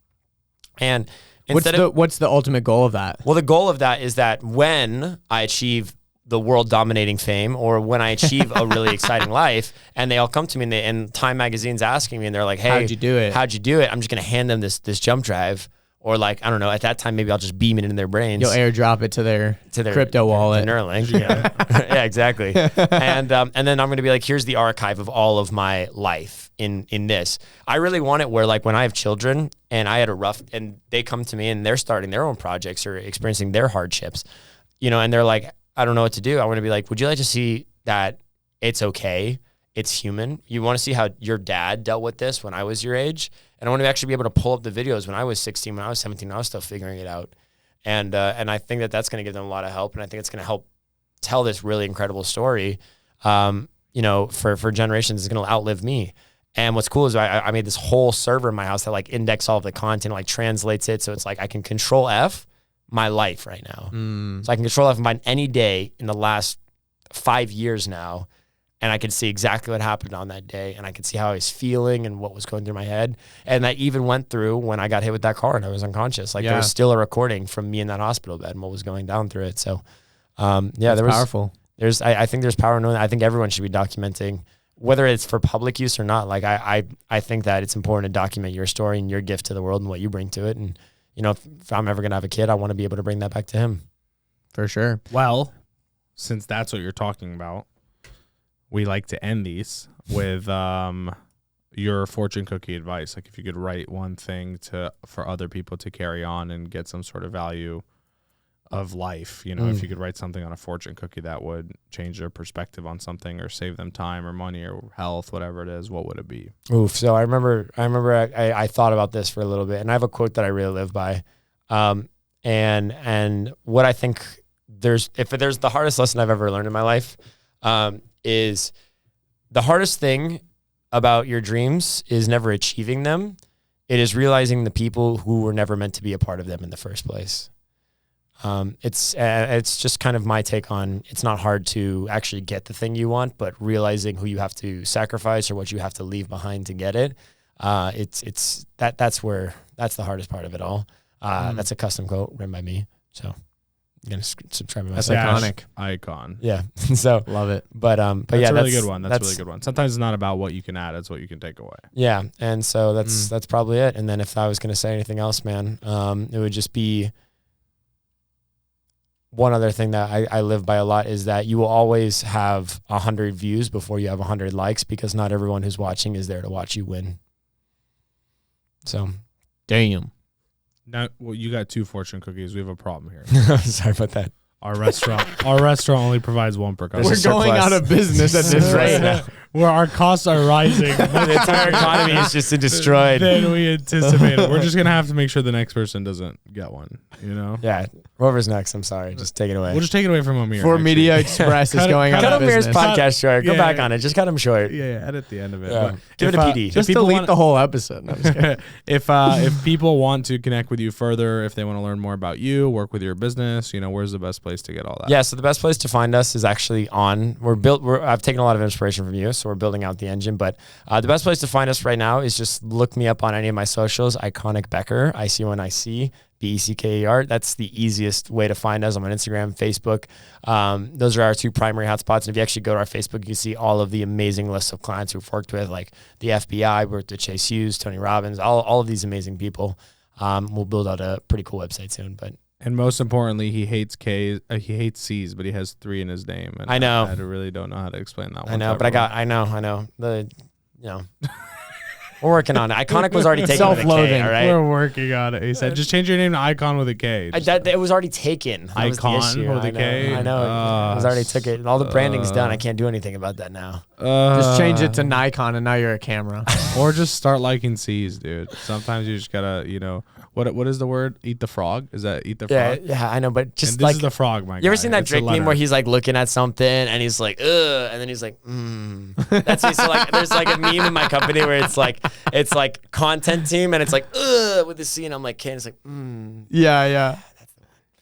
And what's the ultimate goal of that? Well, the goal of that is that when I achieve the world dominating fame, or when I achieve a really exciting life, and they all come to me and Time Magazine's asking me, and they're like, hey, how'd you do it? I'm just going to hand them this jump drive. Or like, I don't know, at that time, maybe I'll just beam it into their brains. You'll airdrop it to their crypto wallet. Neuralink. Yeah, exactly. And then I'm going to be like, here's the archive of all of my life in this. I really want it where like when I have children and I had a rough, and they come to me and they're starting their own projects or experiencing their hardships, you know, and they're like, I don't know what to do. I want to be like, would you like to see that it's okay? It's human. You want to see how your dad dealt with this when I was your age? And I want to actually be able to pull up the videos when I was 16, when I was 17, I was still figuring it out. And I think that that's going to give them a lot of help. And I think it's going to help tell this really incredible story, you know, for generations. It's going to outlive me. And what's cool is I made this whole server in my house that like index all of the content, like translates it. So it's like I can control F my life right now. So I can control F mine any day in the last 5 years now. And I could see exactly what happened on that day. And I could see how I was feeling and what was going through my head. And that even went through when I got hit with that car and I was unconscious. Like there was still a recording from me in that hospital bed and what was going down through it. So, That's powerful. I think there's power in knowing that. I think everyone should be documenting, whether it's for public use or not. Like I think that it's important to document your story and your gift to the world and what you bring to it. And, if I'm ever going to have a kid, I want to be able to bring that back to him. For sure. Well, since that's what you're talking about, we like to end these with your fortune cookie advice. Like if you could write one thing for other people to carry on and get some sort of value of life, if you could write something on a fortune cookie that would change their perspective on something or save them time or money or health, whatever it is, what would it be? Oof. So I remember I thought about this for a little bit, and I have a quote that I really live by. And what I think if there's the hardest lesson I've ever learned in my life, is the hardest thing about your dreams is never achieving them. It is realizing the people who were never meant to be a part of them in the first place. It's just kind of my take on, it's not hard to actually get the thing you want, but realizing who you have to sacrifice or what you have to leave behind to get it. That's the hardest part of it all. That's a custom quote written by me. So I'm going to subscribe to my That's site. iconic. Icon. Yeah. So Love it. But that's yeah, a really good one. That's a really good one. Sometimes it's not about what you can add, it's what you can take away. Yeah. And so that's probably it. And then if I was going to say anything else, man, it would just be, one other thing that I live by a lot is that you will always have 100 views before you have 100 likes, because not everyone who's watching is there to watch you win. So, damn. Now, well, you got 2 fortune cookies. We have a problem here. Sorry about that. Our restaurant only provides 1 per customer. We're going out of business at this rate now. Where our costs are rising. The entire economy is just destroyed. Than we anticipated. We're just going to have to make sure the next person doesn't get one, Yeah. Whoever's next, I'm sorry. Just take it away. We'll just take it away from Amir. For Media Express is going out of Amir's business. podcast short. Go back on it. Just cut him short. Yeah, edit the end of it. Yeah. But Give it a PD. Just delete the whole episode. No, I'm just kidding. If people want to connect with you further, if they want to learn more about you, work with your business, where's the best place to get all that? Yeah, so the best place to find us is actually I've taken a lot of inspiration from you, so we're building out the engine, but the best place to find us right now is just look me up on any of my socials, Iconic Becker, ICONIC, BECKER. That's the easiest way to find us. I'm on Instagram, Facebook. Those are our 2 primary hotspots. And if you actually go to our Facebook, you can see all of the amazing lists of clients we've worked with, like the FBI, worked with Chase Hughes, Tony Robbins, all of these amazing people. We'll build out a pretty cool website soon, but. And most importantly, he hates K's. He hates C's, but he has 3 in his name. And I know. I really don't know how to explain that one. I know, but I know. We're working on it. Iconic was already taken with a K, all right? We're working on it. He said, just change your name to Icon with a K. It was already taken. That Icon was the issue. with a K? I know. It was already took it. All the branding's done. I can't do anything about that now. Just change it to Nikon and now you're a camera. Or just start liking C's, dude. Sometimes you just gotta, what is the word? Eat the frog? Is that eat the frog? Yeah, I know, but just and this like is the frog, my guy. You ever seen that It's a Drake meme letter. where he's like looking at something and he's like, ugh, and then he's like, That's me. So like, there's like a meme in my company where it's like content team and it's like, ugh, with the C, and I'm like, Ken, it's like, Yeah.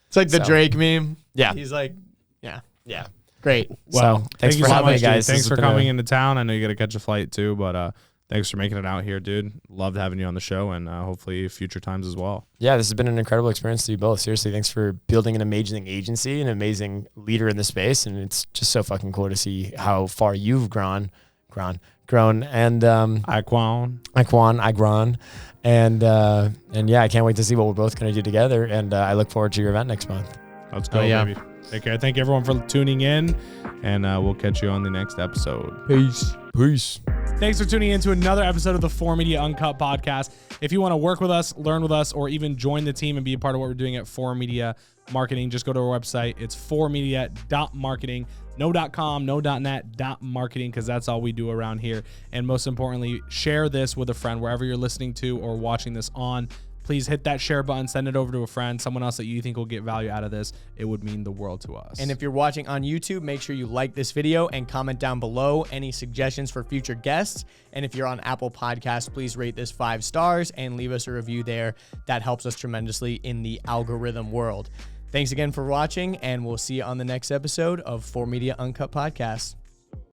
It's like the Drake meme. Yeah. He's like, yeah. Great. Well, So, thanks for so having much, me, guys. Dude. Thanks This for has been coming into town. I know you got to catch a flight too, but thanks for making it out here, dude. Loved having you on the show, and hopefully future times as well. Yeah, this has been an incredible experience to you both. Seriously, thanks for building an amazing agency, an amazing leader in the space, and it's just so fucking cool to see how far you've grown, and Icon, and yeah, I can't wait to see what we're both going to do together, and I look forward to your event next month. Let's go, baby. Take care. Thank you everyone for tuning in, and we'll catch you on the next episode. Peace. Thanks for tuning in to another episode of the 4Media Uncut podcast. If you want to work with us, learn with us, or even join the team and be a part of what we're doing at 4Media Marketing, just go to our website. It's 4media.marketing. No .com, no .net, .marketing, because that's all we do around here. And most importantly, share this with a friend wherever you're listening to or watching this on. Please hit that share button, send it over to a friend, someone else that you think will get value out of this. It would mean the world to us. And if you're watching on YouTube, make sure you like this video and comment down below any suggestions for future guests. And if you're on Apple Podcasts, please rate this 5 stars and leave us a review there. That helps us tremendously in the algorithm world. Thanks again for watching, and we'll see you on the next episode of 4Media Uncut Podcast.